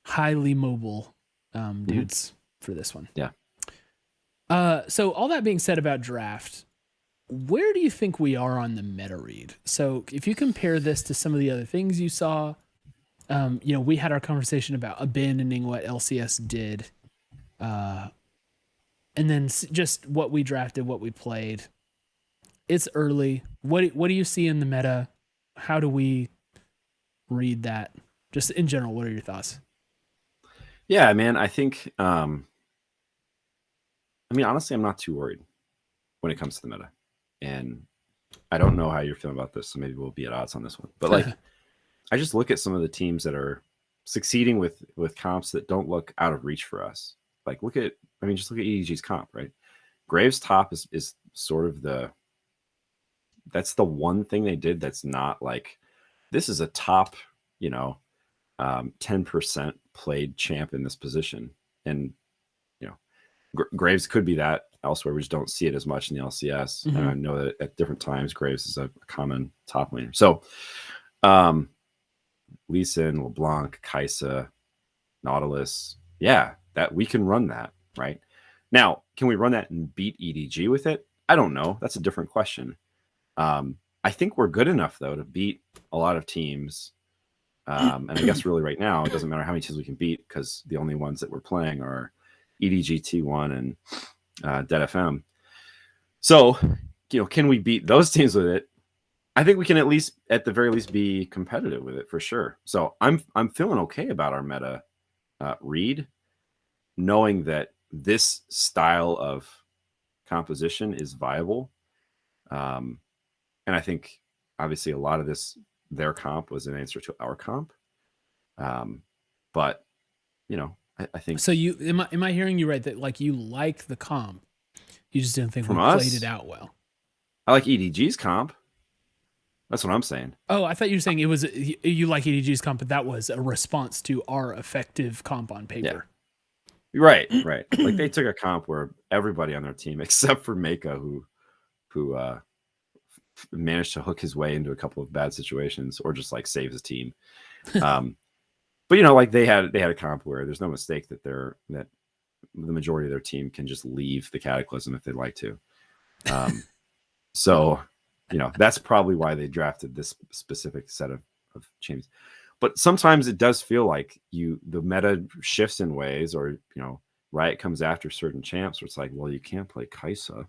highly mobile dudes for this one. Yeah. So all that being said about draft, where do you think we are on the meta read? So if you compare this to some of the other things you saw, we had our conversation about abandoning what LCS did, and then just what we drafted, what we played. It's early. What do you see in the meta? How do we read that? Just in general, what are your thoughts? Yeah, man, I think honestly, I'm not too worried when it comes to the meta. And I don't know how you're feeling about this, so maybe we'll be at odds on this one. But like I just look at some of the teams that are succeeding with comps that don't look out of reach for us. Like just look at EDG's comp, right? Graves top is sort of that's the one thing they did that's not like this is a top, 10% played champ in this position. And Graves could be that elsewhere. We just don't see it as much in the LCS. Mm-hmm. And I know that at different times, Graves is a common top laner. So, Lee Sin, LeBlanc, Kaisa, Nautilus. Yeah, that we can run that, right? Now, can we run that and beat EDG with it? I don't know. That's a different question. I think we're good enough, though, to beat a lot of teams. And I guess really right now, it doesn't matter how many teams we can beat because the only ones that we're playing are EDG, T1, and Dead FM. So, can we beat those teams with it? I think we can at the very least, be competitive with it for sure. So I'm feeling okay about our meta read, knowing that this style of composition is viable. And I think obviously a lot of their comp was an answer to our comp. But I think so. Am I hearing you right that like you like the comp, you just didn't think we played it out well? I like EDG's comp. That's what I'm saying. Oh, I thought you were saying it was you like EDG's comp, but that was a response to our effective comp on paper. Yeah. Right. Like they took a comp where everybody on their team, except for Maka, who managed to hook his way into a couple of bad situations or just like save his team. But like they had a comp where there's no mistake that that the majority of their team can just leave the Cataclysm if they'd like to. So that's probably why they drafted this specific set of champions. But sometimes it does feel like the meta shifts in ways, or Riot comes after certain champs where it's like, well, you can't play Kaisa,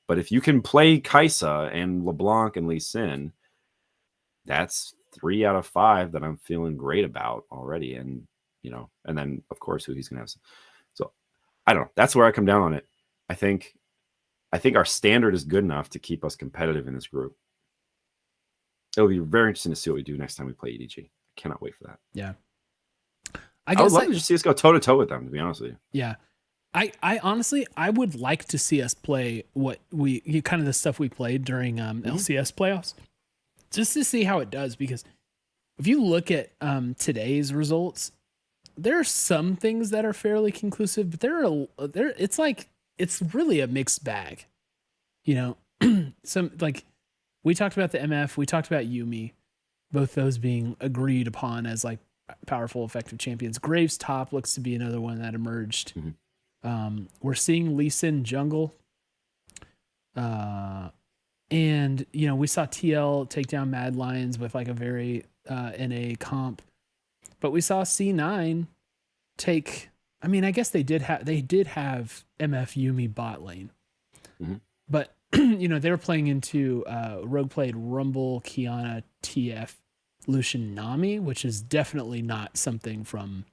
but if you can play Kaisa and LeBlanc and Lee Sin, that's 3 out of 5 that I'm feeling great about already. And and then of course who he's gonna have. So I don't know. That's where I come down on it. I think our standard is good enough to keep us competitive in this group. It'll be very interesting to see what we do next time we play EDG. I cannot wait for that. Yeah. I would love to just see us go toe to toe with them, to be honest with you. Yeah. I honestly, I would like to see us play what kind of the stuff we played during LCS playoffs, just to see how it does. Because if you look at today's results, there are some things that are fairly conclusive, but it's really a mixed bag. Some like we talked about the MF, we talked about Yuumi, both those being agreed upon as like powerful, effective champions. Graves top looks to be another one that emerged. Mm-hmm. We're seeing Lee Sin jungle. And we saw TL take down Mad Lions with like a very NA comp, but we saw C9 take. I mean, I guess they did have MF Yuumi bot lane, but they were playing into Rogue played Rumble, Kiana, TF, Lucian, Nami, which is definitely not something from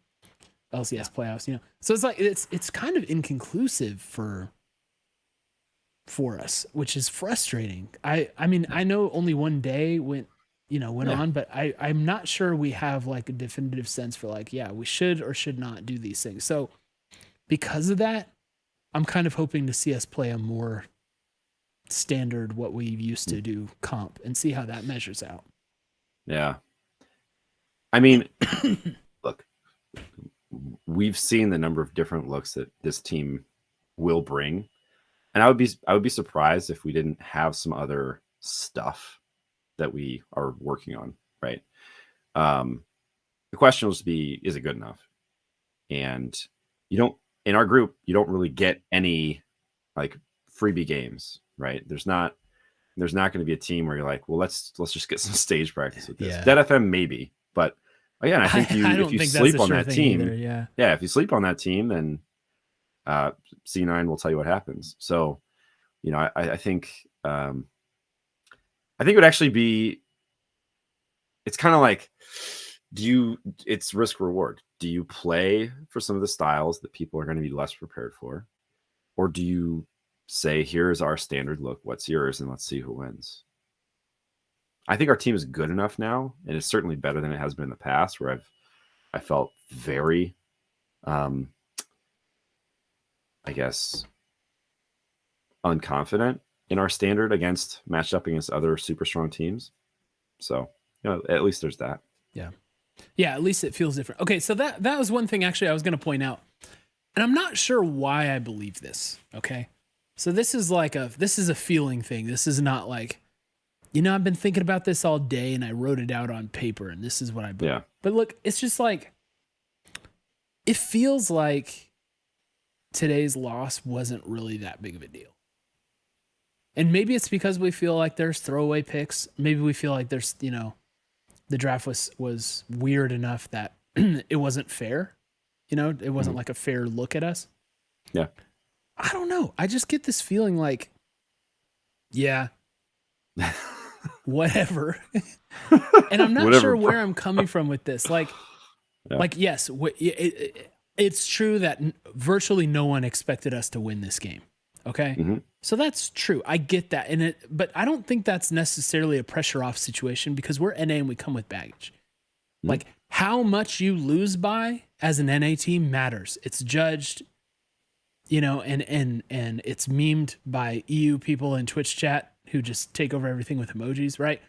LCS playoffs. So it's like it's kind of inconclusive for us, which is frustrating. I mean, I know only one day went on, but I'm not sure we have like a definitive sense for like, yeah, we should or should not do these things. So because of that, I'm kind of hoping to see us play a more standard, what we used to do comp, and see how that measures out. Yeah. I mean, look, we've seen the number of different looks that this team will bring. And I would be surprised if we didn't have some other stuff that we are working on, right? The question will just be, is it good enough? And in our group, you don't really get any like freebie games, right? There's not going to be a team where you're like, well, let's just get some stage practice with this. Dead FM maybe, but again, I think if you sleep on that team, either, if you sleep on that team, then C9 will tell you what happens. So, I think it would actually be. It's kind of like, it's risk reward. Do you play for some of the styles that people are going to be less prepared for, or do you say, here's our standard look, what's yours, and let's see who wins? I think our team is good enough now, and it's certainly better than it has been in the past, where I felt very, I guess, unconfident in our standard matched up against other super strong teams. So, at least there's that. Yeah, at least it feels different. Okay, so that was one thing actually I was going to point out. And I'm not sure why I believe this, okay? So this is a feeling thing. This is not like, I've been thinking about this all day and I wrote it out on paper and this is what I believe. Yeah. But look, it's just like, it feels like today's loss wasn't really that big of a deal. And maybe it's because we feel like there's throwaway picks. Maybe we feel like there's, the draft was weird enough that it wasn't fair. It wasn't like a fair look at us. Yeah. I don't know. I just get this feeling like, whatever. And I'm not sure where I'm coming from with this. Like, yes, it's true that virtually no one expected us to win this game. Okay. Mm-hmm. So that's true. I get that. But I don't think that's necessarily a pressure off situation because we're NA and we come with baggage. Mm-hmm. Like how much you lose by as an NA team matters. It's judged, and it's memed by EU people in Twitch chat who just take over everything with emojis, right?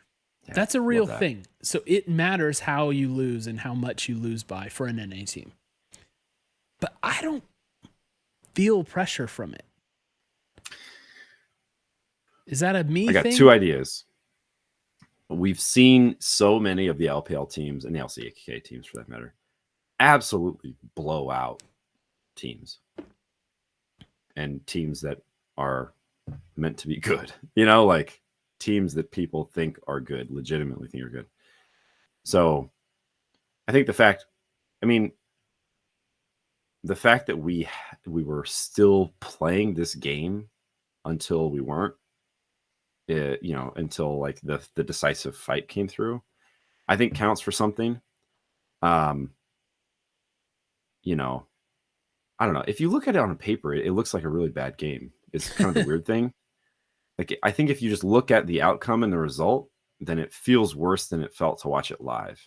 Yeah, that's a real thing. So it matters how you lose and how much you lose by for an NA team. But I don't feel pressure from it. Is that a me thing? I got two ideas. We've seen so many of the LPL teams and the LCK teams, for that matter, absolutely blow out teams and teams that are meant to be good. Like teams that people think are good, legitimately think are good. So I think the fact that we were still playing this game until we weren't, until like the decisive fight came through, I think counts for something. I don't know. If you look at it on paper, it looks like a really bad game. It's kind of the weird thing. Like, I think if you just look at the outcome and the result, then it feels worse than it felt to watch it live.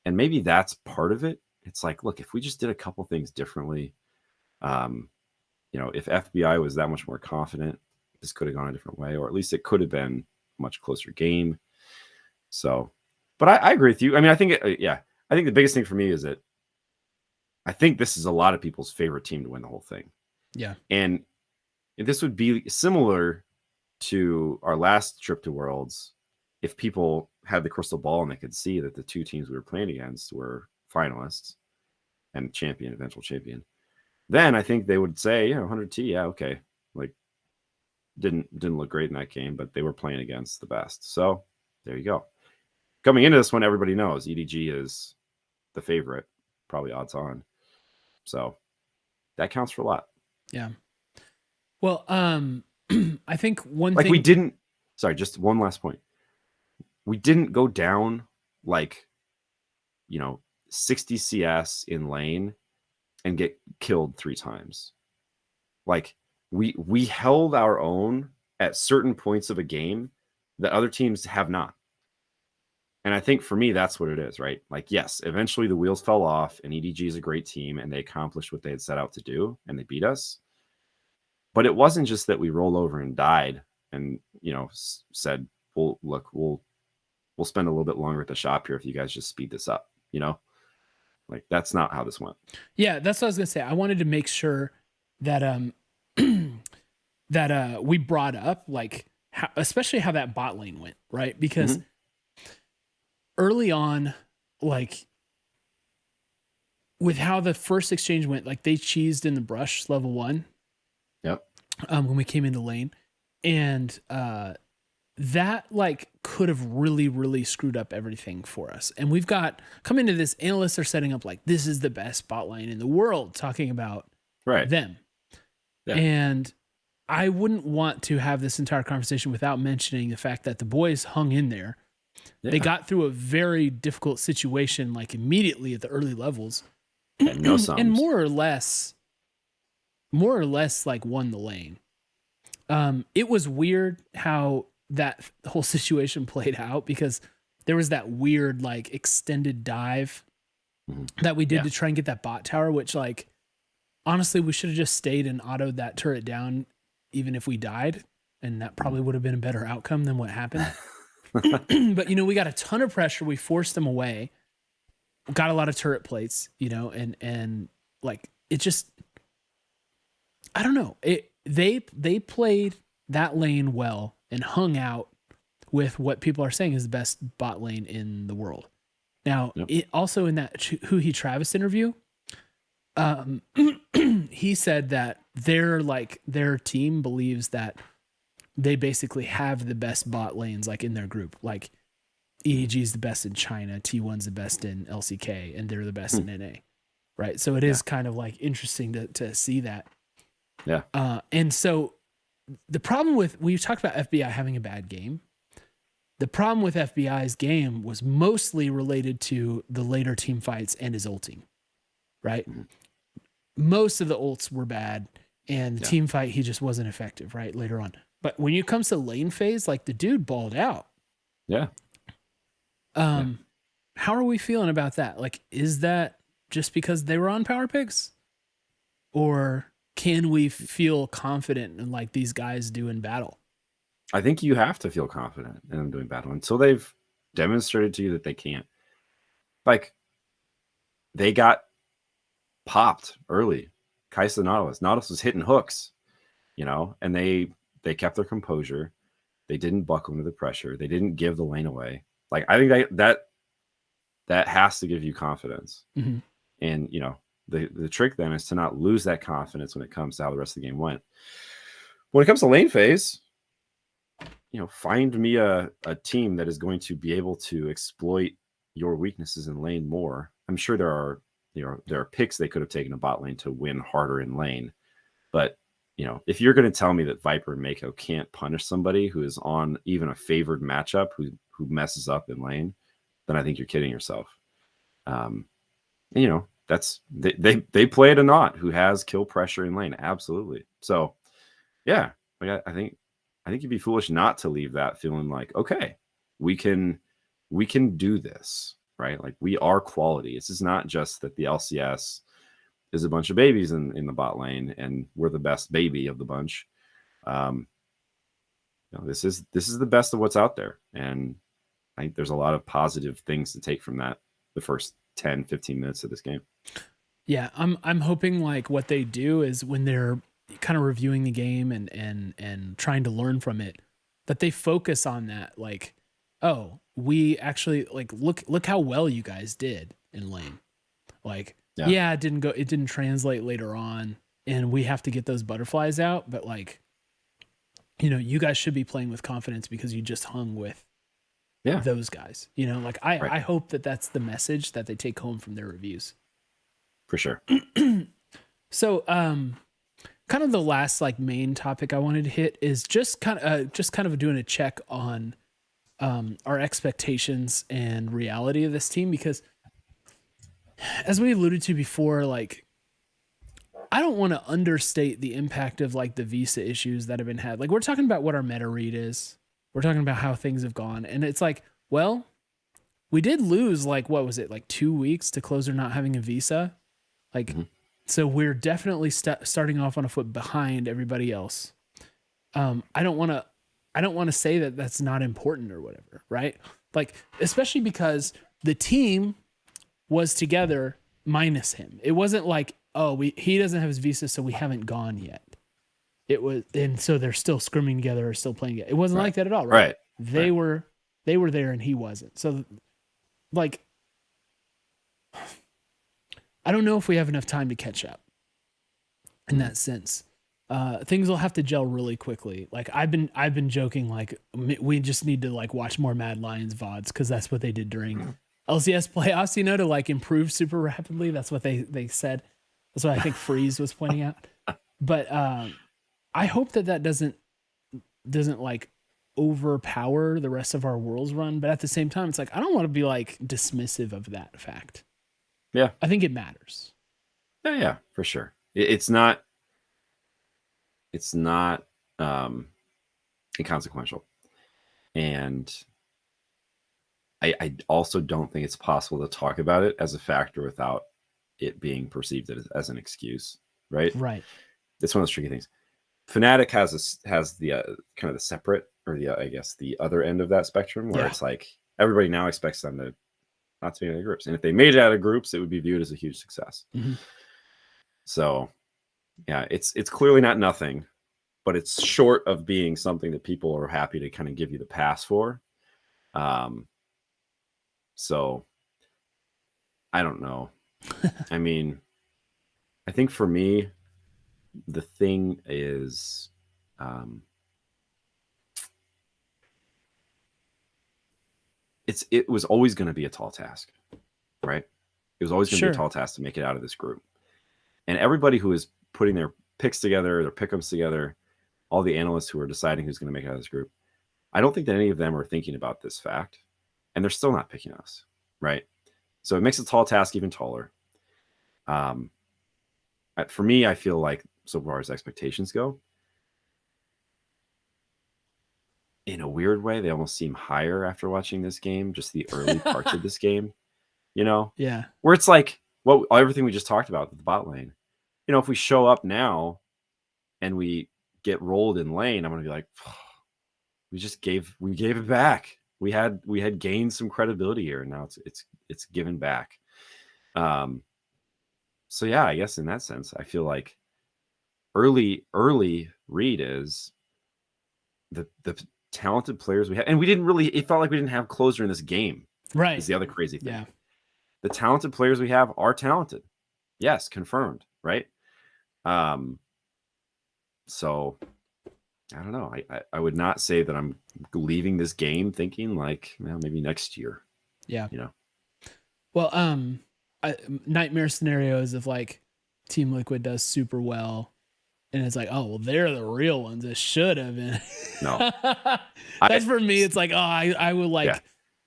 And maybe that's part of it. It's like, look, if we just did a couple things differently, if FBI was that much more confident, this could have gone a different way, or at least it could have been a much closer game. So, but I agree with you. I think the biggest thing for me is that I think this is a lot of people's favorite team to win the whole thing. Yeah. And this would be similar to our last trip to Worlds if people had the crystal ball and they could see that the two teams we were playing against were finalists and eventual champion. Then I think they would say, 100T, yeah, okay. Like, didn't look great in that game, but they were playing against the best. So there you go. Coming into this one, everybody knows EDG is the favorite, probably odds on. So that counts for a lot. Yeah. Well, I think one thing just one last point. We didn't go down 60 CS in lane and get killed 3 times. Like, we held our own at certain points of a game that other teams have not. And I think for me, that's what it is, right? Like, yes, eventually the wheels fell off and EDG is a great team and they accomplished what they had set out to do and they beat us. But it wasn't just that we rolled over and died and, said, well, look, we'll spend a little bit longer at the shop here if you guys just speed this up, Like, that's not how this went. Yeah, that's what I was going to say. I wanted to make sure that that we brought up especially how that bot lane went, right? Because early on, like with how the first exchange went, like they cheesed in the brush level 1. Yep. When we came into lane, and that like could have really screwed up everything for us. And we've got come into this, analysts are setting up like this is the best bot lane in the world, talking about them. Yeah. And I wouldn't want to have this entire conversation without mentioning the fact that the boys hung in there. Yeah. They got through a very difficult situation like immediately at the early levels. No sums. And more or less like won the lane. It was weird how that whole situation played out, because there was that weird like extended dive that we did to try and get that bot tower, which like honestly we should have just stayed and autoed that turret down even if we died, and that probably would have been a better outcome than what happened. But we got a ton of pressure, we forced them away, got a lot of turret plates, and like it just, I don't know, they played that lane well and hung out with what people are saying is the best bot lane in the world. Now, it also in that Hoodie Travis interview, he said that their team believes that they basically have the best bot lanes like in their group. Like EAG is the best in China, T1's the best in LCK, and they're the best in NA. Right. So it is kind of like interesting to see that. Yeah. And so the problem with, we've talked about FBI having a bad game. The problem with FBI's game was mostly related to the later team fights and his ulting, right? Most of the ults were bad, and the team fight, he just wasn't effective, right? Later on. But when it comes to lane phase, like the dude balled out. Yeah. How are we feeling about that? Like, is that just because they were on power picks? Or can we feel confident in like these guys do in battle? I think you have to feel confident in them doing battle until they've demonstrated to you that they can't. Like, they got popped early. Kaisa Nautilus was hitting hooks, and they kept their composure. They didn't buckle under the pressure. They didn't give the lane away. Like, I think that has to give you confidence. And, the trick then is to not lose that confidence when it comes to how the rest of the game went. When it comes to lane phase, find me a team that is going to be able to exploit your weaknesses in lane more. I'm sure there are picks they could have taken a bot lane to win harder in lane. But, if you're going to tell me that Viper and Mako can't punish somebody who is on even a favored matchup who messes up in lane, then I think you're kidding yourself. That's they play it a not who has kill pressure in lane. Absolutely. So yeah, like I think you'd be foolish not to leave that feeling like, okay, we can do this, right? Like, we are quality. This is not just that the LCS is a bunch of babies in the bot lane and we're the best baby of the bunch. This is the best of what's out there. And I think there's a lot of positive things to take from that, the first 10, 15 minutes of this game. Yeah, I'm hoping like what they do is when they're kind of reviewing the game and trying to learn from it, that they focus on that. Like, oh, we actually like look how well you guys did in lane. Like, it didn't translate later on, and we have to get those butterflies out. But like, you guys should be playing with confidence because you just hung with those guys. Like I hope that that's the message that they take home from their reviews. For sure. So, kind of the last like main topic I wanted to hit is just kind of doing a check on our expectations and reality of this team, because as we alluded to before, like I don't want to understate the impact of like the visa issues that have been had. Like, we're talking about what our meta read is. We're talking about how things have gone, and it's like, well, we did lose like, what was it, like 2 weeks to Closer not having a visa. Like, so we're definitely starting off on a foot behind everybody else. I don't want to say that that's not important or whatever, right? Like, especially because the team was together minus him. It wasn't like, oh, he doesn't have his visa, so we haven't gone yet. it was, and so they're still scrimming together or still playing it. It wasn't like that at all, right? Right. They were there and he wasn't. So like, I don't know if we have enough time to catch up in that sense. Things will have to gel really quickly. Like I've been joking, like we just need to like watch more Mad Lions VODs because that's what they did during LCS playoffs, you know, to like improve super rapidly. That's what they said. That's what I think Freeze was pointing out. But I hope that doesn't like overpower the rest of our Worlds run. But at the same time, it's like I don't want to be like dismissive of that fact. Yeah, I think it matters. Yeah, for sure. It's not inconsequential, and I also don't think it's possible to talk about it as a factor without it being perceived as an excuse, right? Right. It's one of those tricky things. Fnatic has the kind of the separate, or I guess the other end of that spectrum, where it's like everybody now expects them to not to be in the groups, and if they made it out of groups, it would be viewed as a huge success. So yeah, it's clearly not nothing, but it's short of being something that people are happy to kind of give you the pass for. So I don't know. I mean, I think for me, the thing is, it was always going to be a tall task, right? It was always going to be a tall task to make it out of this group. And everybody who is putting their picks together, their pick'ems together, all the analysts who are deciding who's going to make it out of this group, I don't think that any of them are thinking about this fact, and they're still not picking us, right? So it makes a tall task even taller. For me, I feel like so far as expectations go, in a weird way, they almost seem higher after watching this game, just the early parts of this game, you know? Yeah. Where it's like, well, everything we just talked about with the bot lane, you know, if we show up now and we get rolled in lane, I'm going to be like, oh, we gave it back. We had gained some credibility here, and now it's given back. So yeah, I guess in that sense, I feel like early read is the talented players we have, and we didn't really, it felt like we didn't have closer in this game. Right. Is the other crazy thing. Yeah. The talented players we have are talented. Yes, confirmed, right? So I don't know. I would not say that I'm leaving this game thinking like, well, maybe next year. Yeah. You know. Well, nightmare scenarios of like Team Liquid does super well, and it's like, oh well, they're the real ones. It should have been. No. That's for me. It's like, oh, I will like. Yeah.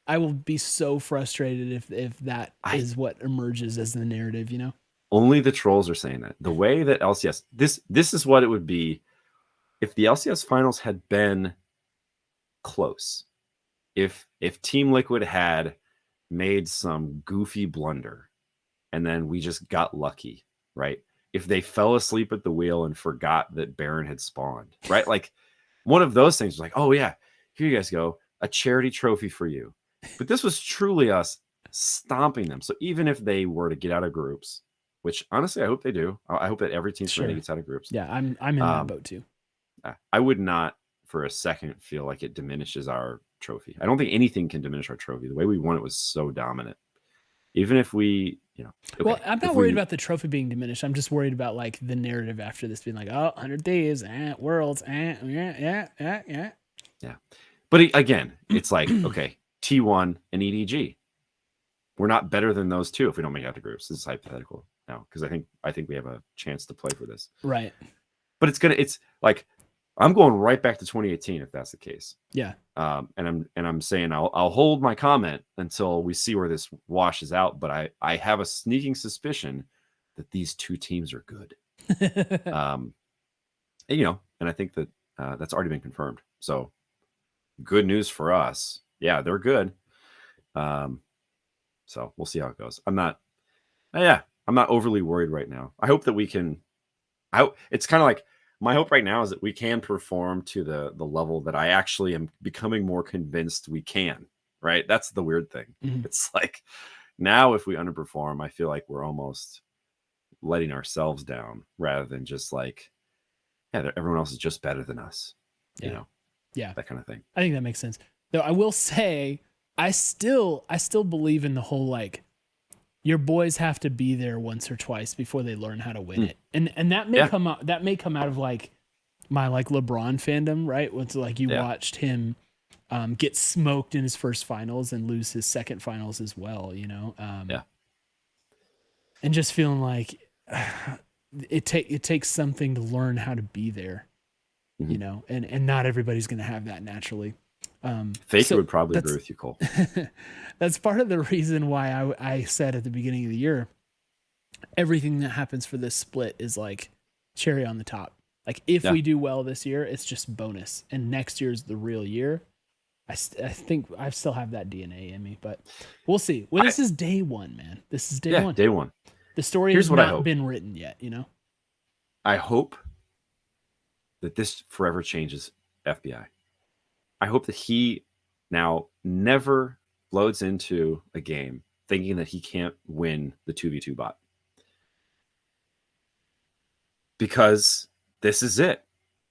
I will be so frustrated if that is what emerges as the narrative, you know? Only the trolls are saying that. The way that LCS, this is what it would be if the LCS finals had been close. If Team Liquid had made some goofy blunder and then we just got lucky, right? If they fell asleep at the wheel and forgot that Baron had spawned, right? Like one of those things was like, oh yeah, here you guys go, a charity trophy for you. But this was truly us stomping them. So even if they were to get out of groups, which honestly I hope they do, I hope that every team gets out of groups. Yeah, I'm in that boat too. I would not for a second feel like it diminishes our trophy. I don't think anything can diminish our trophy. The way we won it was so dominant. Even if we, you know. Okay, well, I'm not worried about the trophy being diminished. I'm just worried about like the narrative after this being like, oh, 100 Thieves, Worlds, yeah. But again, it's like, okay, T1 and EDG. We're not better than those two if we don't make it out the groups. This is hypothetical now because I think we have a chance to play for this. Right. But it's like I'm going right back to 2018 if that's the case. Yeah. And I'm saying I'll hold my comment until we see where this washes out. But I have a sneaking suspicion that these two teams are good. And, you know, and I think that that's already been confirmed. So good news for us. Yeah, they're good. So we'll see how it goes. I'm not overly worried right now. I hope that we can. It's kind of like my hope right now is that we can perform to the level that I actually am becoming more convinced we can. Right? That's the weird thing. Mm-hmm. It's like now if we underperform, I feel like we're almost letting ourselves down rather than just like everyone else is just better than us. Yeah. You know, that kind of thing. I think that makes sense. Though I will say, I still believe in the whole like, your boys have to be there once or twice before they learn how to win it, and that may come out. That may come out of like my like LeBron fandom, right? It's like you watched him get smoked in his first finals and lose his second finals as well, you know. And just feeling like it takes something to learn how to be there, you know, and not everybody's going to have that naturally. Faker would probably agree with you, Cole. That's part of the reason why I said at the beginning of the year, everything that happens for this split is like cherry on the top. Like if we do well this year, it's just bonus, and next year's the real year. I think I still have that DNA in me, but we'll see. Well, this is day one, man. This is day one. Day one. The story has not been written yet, you know? I hope that this forever changes FBI. I hope that he now never loads into a game thinking that he can't win the 2v2 bot. Because this is it,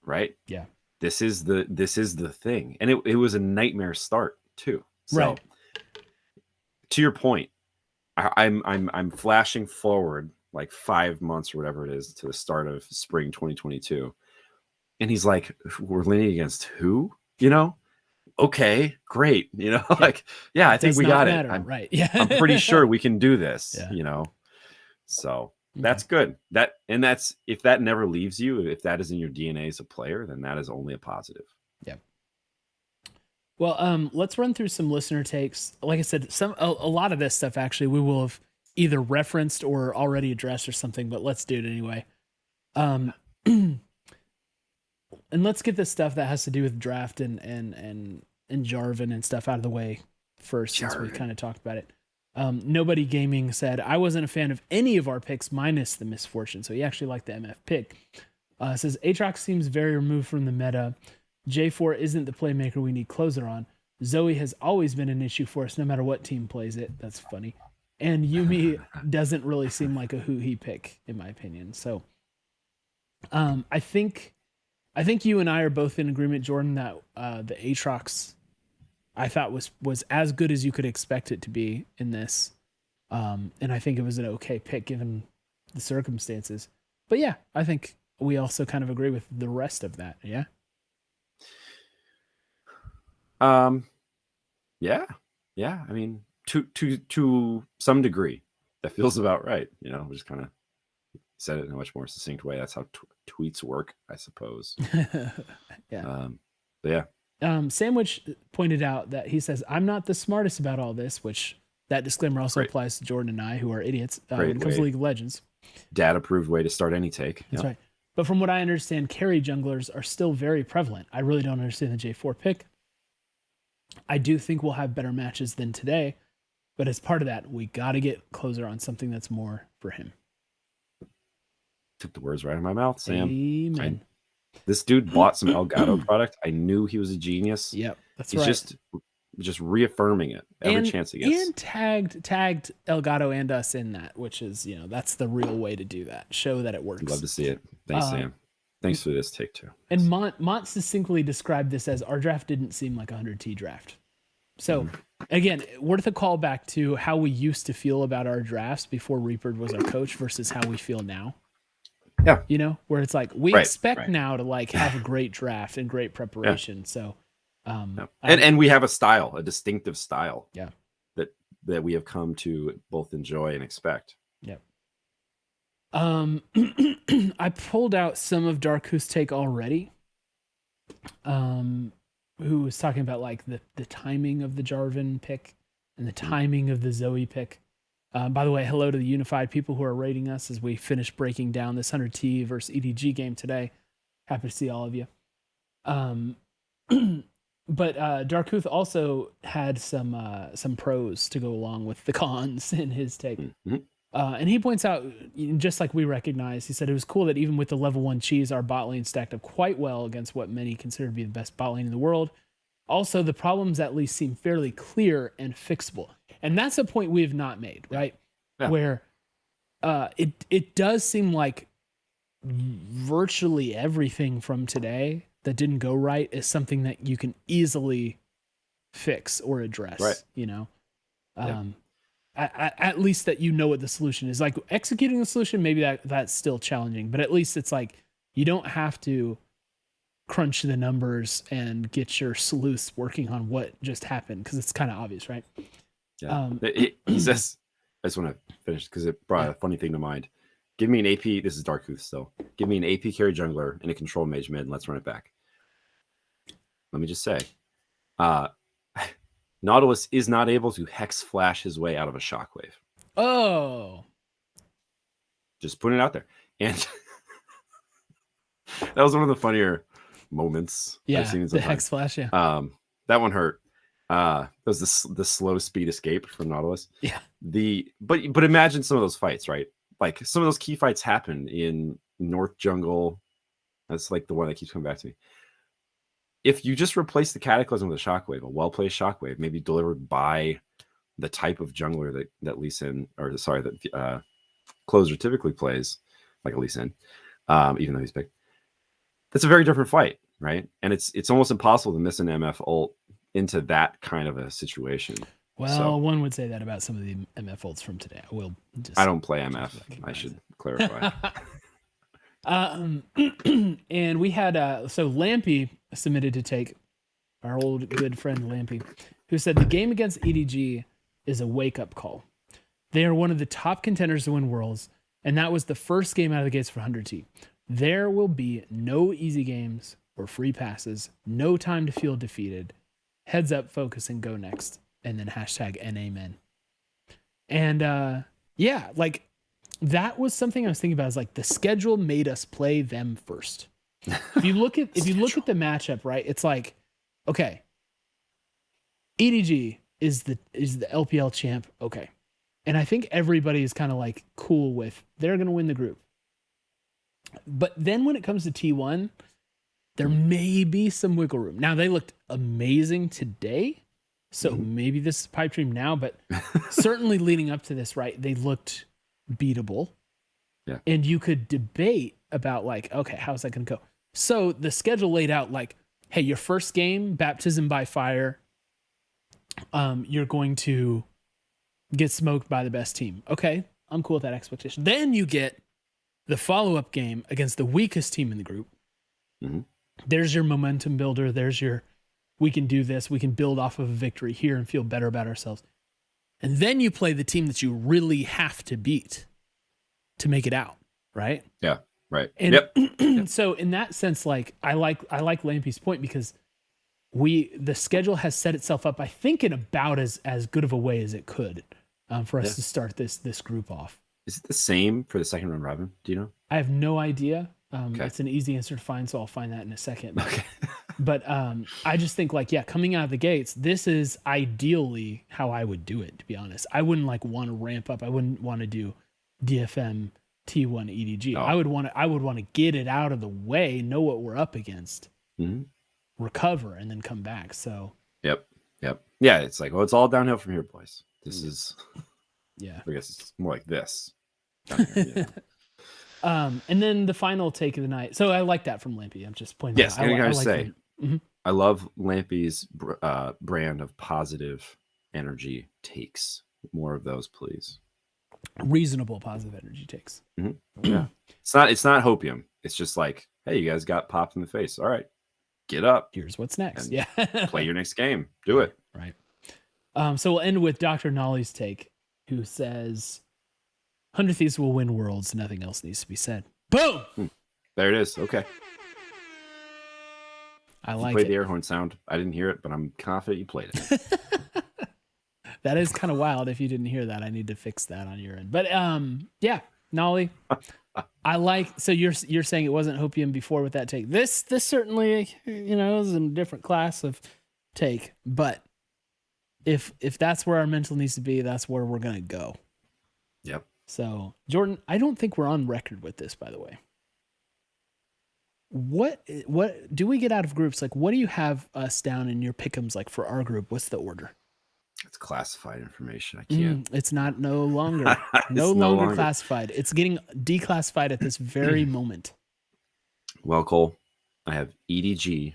right? Yeah. This is the thing. And it was a nightmare start too. So to your point, I'm flashing forward like 5 months or whatever it is to the start of spring 2022. And he's like, we're leaning against who? You know? Okay, great. You know, like, I think we got it. Right. Yeah. I'm pretty sure we can do this, you know? So that's good. That's if that never leaves you, if that is in your DNA as a player, then that is only a positive. Yeah. Well, let's run through some listener takes. Like I said, a lot of this stuff actually we will have either referenced or already addressed or something, but let's do it anyway. And let's get this stuff that has to do with draft and Jarvan and stuff out of the way first, since we kind of talked about it. Nobody Gaming said, I wasn't a fan of any of our picks minus the misfortune. So he actually liked the MF pick. Says, Aatrox seems very removed from the meta. J4 isn't the playmaker we need closer on. Zoe has always been an issue for us no matter what team plays it. That's funny. And Yumi doesn't really seem like a who he pick, in my opinion. So I think you and I are both in agreement, Jordan, that the Aatrox I thought was as good as you could expect it to be in this. And I think it was an okay pick given the circumstances. But yeah, I think we also kind of agree with the rest of that. Yeah. Yeah. I mean, to some degree, that feels about right. You know, we just kind of said it in a much more succinct way. That's how tweets work, I suppose. Yeah. But yeah. Sandwich pointed out that he says, I'm not the smartest about all this, which that disclaimer also applies to Jordan and I, who are idiots when it comes to League of Legends. Data-approved way to start any take. That's right. But from what I understand, carry junglers are still very prevalent. I really don't understand the J4 pick. I do think we'll have better matches than today, but as part of that, we got to get closer on something that's more for him. Took the words right out of my mouth, Sam. Amen. This dude bought some Elgato product. I knew he was a genius. Yep, He's just reaffirming it every chance he gets. And tagged Elgato and us in that, which is, you know, that's the real way to do that. Show that it works. Love to see it. Thanks, Sam. Thanks for this take too. And Mont succinctly described this as our draft didn't seem like a 100T draft. So again, worth a call back to how we used to feel about our drafts before Reaper was our coach versus how we feel now. Yeah. You know, where it's like, we expect now to like have a great draft and great preparation. Yeah. So, and we have a style, a distinctive style. Yeah. That we have come to both enjoy and expect. Yep. I pulled out some of Darku's take already. Who was talking about like the timing of the Jarvan pick and the timing of the Zoe pick. By the way, hello to the unified people who are rating us as we finish breaking down this 100T versus EDG game today. Happy to see all of you. But Darkuth also had some pros to go along with the cons in his take. Mm-hmm. And he points out, just like we recognize, he said it was cool that even with the level 1 cheese, our bot lane stacked up quite well against what many consider to be the best bot lane in the world. Also, the problems at least seem fairly clear and fixable. And that's a point we have not made, right? Yeah. Where it does seem like virtually everything from today that didn't go right is something that you can easily fix or address, Right. you know? Yeah. At least that you know what the solution is. Like executing the solution, maybe that's still challenging, but at least it's like you don't have to crunch the numbers and get your sleuths working on what just happened because it's kind of obvious, right? Yeah. He says, I just want to finish because it brought a funny thing to mind. Give me an AP. This is Dark Hooth still. Give me an AP carry jungler and a control mage mid, and let's run it back. Let me just say, Nautilus is not able to hex flash his way out of a shockwave. Oh. Just putting it out there. And that was one of the funnier moments I've seen in some the time. hex flash, yeah. That one hurt. That was the slow speed escape from Nautilus. Yeah. But imagine some of those fights, right? Like some of those key fights happen in North Jungle. That's like the one that keeps coming back to me. If you just replace the Cataclysm with a Shockwave, a well-placed Shockwave, maybe delivered by the type of jungler that Lee Sin, or sorry, that Closer typically plays, like a Lee Sin, even though he's picked. That's a very different fight, right? And it's almost impossible to miss an MF ult into that kind of a situation. Well, one would say that about some of the MF ults from today. I don't play MF. I should clarify. And we had so Lampy submitted to take, our old good friend Lampy, who said the game against EDG is a wake-up call. They are one of the top contenders to win Worlds, and that was the first game out of the gates for 100T. There will be no easy games or free passes, no time to feel defeated. Heads up, focus, and go next. And then hashtag and amen. And yeah, like that was something I was thinking about, is like the schedule made us play them first. If you look at the matchup, right, it's like, okay, EDG is the LPL champ, okay. And I think everybody is kind of like cool with they're going to win the group. But then when it comes to T1, there may be some wiggle room. Now, they looked amazing today, so maybe this is pipe dream now, but certainly leading up to this, right, they looked beatable. Yeah. And you could debate about like, okay, how's that going to go? So the schedule laid out like, hey, your first game, baptism by fire, you're going to get smoked by the best team. Okay, I'm cool with that expectation. Then you get the follow-up game against the weakest team in the group. Mm-hmm. There's your momentum builder. There's your, we can do this. We can build off of a victory here and feel better about ourselves. And then you play the team that you really have to beat to make it out, right? Yeah, right. And so in that sense, like I like Lampy's point, because the schedule has set itself up, I think, in about as good of a way as it could for us to start this group off. Is it the same for the second round robin? Do you know? I have no idea. Okay. It's an easy answer to find, so I'll find that in a second. Okay. But I just think like, yeah, coming out of the gates, this is ideally how I would do it, to be honest. I wouldn't like want to ramp up. I wouldn't want to do DFM T1 EDG. Oh. I would want to get it out of the way, know what we're up against, recover, and then come back. So Yep. Yeah, it's like, well, it's all downhill from here, boys. This is, yeah. I guess it's more like this. Down here, yeah. And then the final take of the night. So I like that from Lampy. I'm just pointing Yes, out. I gotta like say, I love Lampy's brand of positive energy takes. More of those, please. Reasonable positive energy takes. Yeah, it's not hopium. It's just like, hey, you guys got popped in the face. All right, get up. Here's what's next. And Yeah, play your next game. Do it. Right. So we'll end with Dr. Nolly's take, who says, 100 Thieves will win Worlds. Nothing else needs to be said. Boom! There it is. Okay. I You like played it. the air horn sound. I didn't hear it, but I'm confident you played it. That is kind of wild. If you didn't hear that, I need to fix that on your end. But yeah, Nolly, I like. So you're saying it wasn't hopium before with that take. This certainly, is a different class of take. But if that's where our mental needs to be, that's where we're gonna go. Yep. So Jordan, I don't think we're on record with this, by the way. What do we get out of groups? Like, what do you have us down in your pick'ems like for our group? What's the order? It's classified information. I can't. It's not no longer. It's no longer classified. It's getting declassified at this very moment. Well, Cole, I have EDG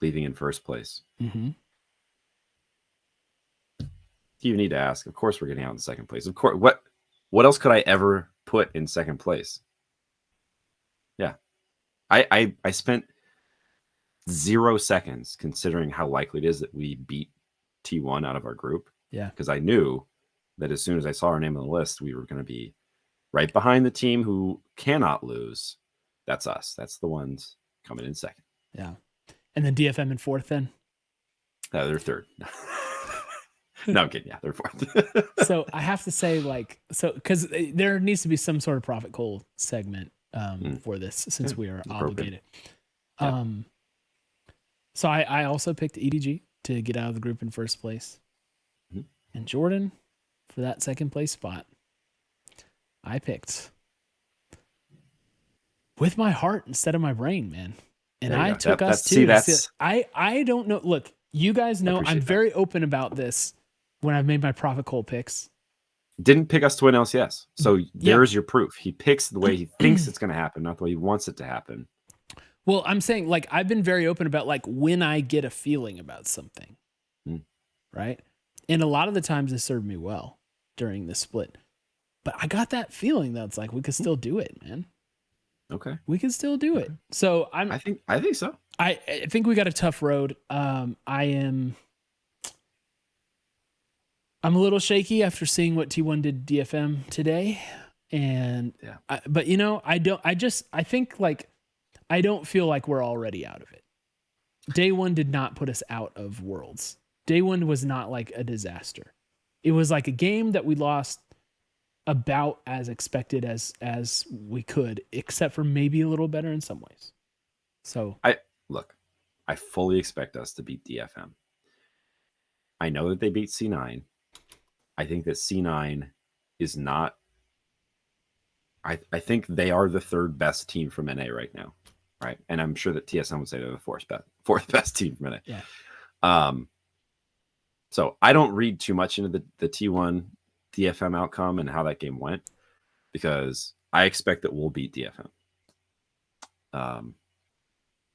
leaving in first place. Mm-hmm. You need to ask. Of course, we're getting out in second place. Of course. What else could I ever put in second place? Yeah, I spent 0 seconds considering how likely it is that we beat T1 out of our group. Yeah, because I knew that as soon as I saw our name on the list, we were going to be right behind the team who cannot lose. That's us. That's the ones coming in second. Yeah, and then DFM in fourth. Then they're third. No, I'm kidding. Yeah, they're fourth. So I have to say, because there needs to be some sort of profit Cole segment for this, since we are obligated. Yeah. So I also picked EDG to get out of the group in first place. Mm-hmm. And Jordan, for that second place spot, I picked with my heart instead of my brain, man. And I took us too. I don't know. Look, you guys know I'm very open about this when I've made my profit Cole picks. Didn't pick us to win LCS. So there's your proof. He picks the way he thinks it's going to happen, not the way he wants it to happen. Well, I'm saying, I've been very open about, when I get a feeling about something, right? And a lot of the times it served me well during this split. But I got that feeling that it's we could still do it, man. Okay. We can still do it. So I think so. I think we got a tough road. I'm a little shaky after seeing what T1 did DFM today. And I don't feel like we're already out of it. Day one did not put us out of Worlds. Day one was not a disaster. It was a game that we lost about as expected as we could, except for maybe a little better in some ways. So I fully expect us to beat DFM. I know that they beat C9. I think that C9 is not. I think they are the third best team from NA right now, right? And I'm sure that TSM would say they're the fourth best team from NA. Yeah. So I don't read too much into the T1 DFM outcome and how that game went, because I expect that we'll beat DFM. And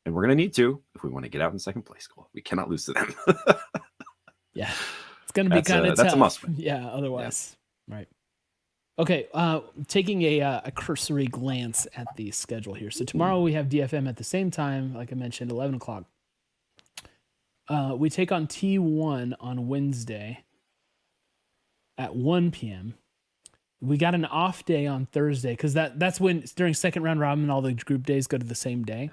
we're gonna need to if we want to get out in second place. We cannot lose to them. Yeah. Going to be kind of tough. That's a must win. Yeah, otherwise. Yeah. Right. Okay, taking a cursory glance at the schedule here. So tomorrow we have DFM at the same time, like I mentioned, 11 o'clock. We take on T1 on Wednesday at 1 p.m. We got an off day on Thursday because that's when during second round robin all the group days go to the same day.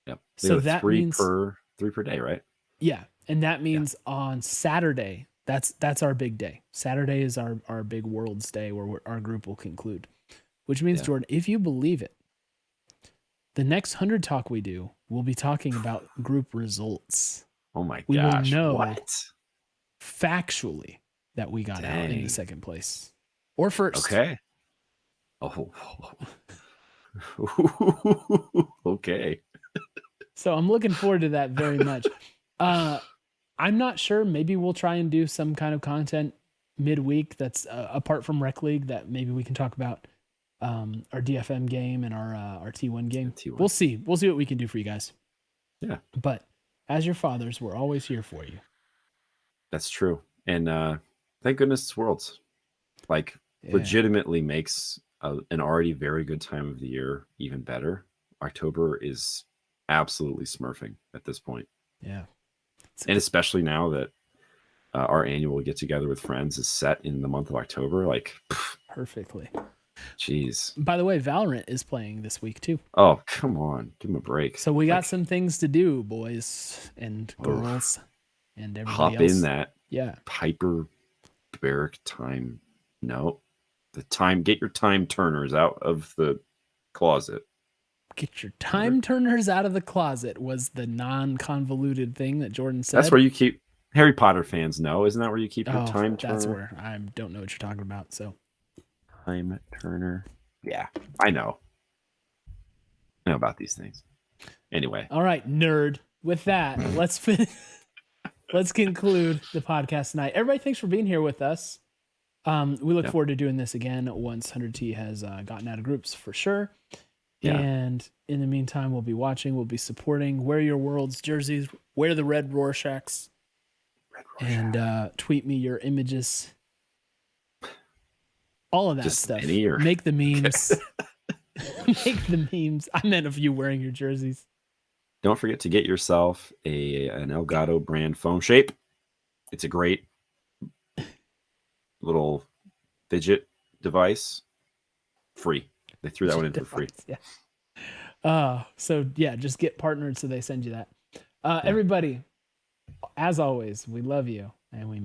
Yep. So that means three per day, right? Yeah, and that means on Saturday. That's our big day. Saturday is our big Worlds day where our group will conclude, which means, Jordan, if you believe it, the next 100 Talk we do, we'll be talking about group results. Oh my gosh. We will know what? Factually that we got out in the second place or first. Okay. Oh. Okay. So I'm looking forward to that very much. I'm not sure. Maybe we'll try and do some kind of content midweek that's apart from Rec League that maybe we can talk about our DFM game and our T1 game. T1. We'll see. We'll see what we can do for you guys. Yeah. But as your fathers, we're always here for you. That's true. And thank goodness it's Worlds. Legitimately makes an already very good time of the year even better. October is absolutely smurfing at this point. Yeah. And especially now that our annual get together with friends is set in the month of October, perfectly. Jeez. By the way, Valorant is playing this week too. Oh, come on. Give him a break. So we got some things to do, boys and girls and everybody else. Hop in that. Yeah. Hyperbaric time. No. Get your time turners out of the closet. Get your time turners out of the closet was the non-convoluted thing that Jordan said. That's where you keep Harry Potter fans know. Isn't that where you keep your time turner? That's where I don't know what you're talking about. So time turner. Yeah, I know. I know about these things. Anyway. All right, nerd. With that, let's finish. let's conclude the podcast tonight. Everybody, thanks for being here with us. We look forward to doing this again once 100T has gotten out of groups for sure. Yeah. And in the meantime, we'll be watching, we'll be supporting. Wear your Worlds jerseys, wear the red Rorschachs, and tweet me your images. All of that Just stuff. Or... Make the memes. Make the memes. I meant of you wearing your jerseys. Don't forget to get yourself an Elgato brand foam shape. It's a great little fidget device. Free. They threw that one in for free. Yeah. So yeah, just get partnered so they send you that. Everybody, as always, we love you and we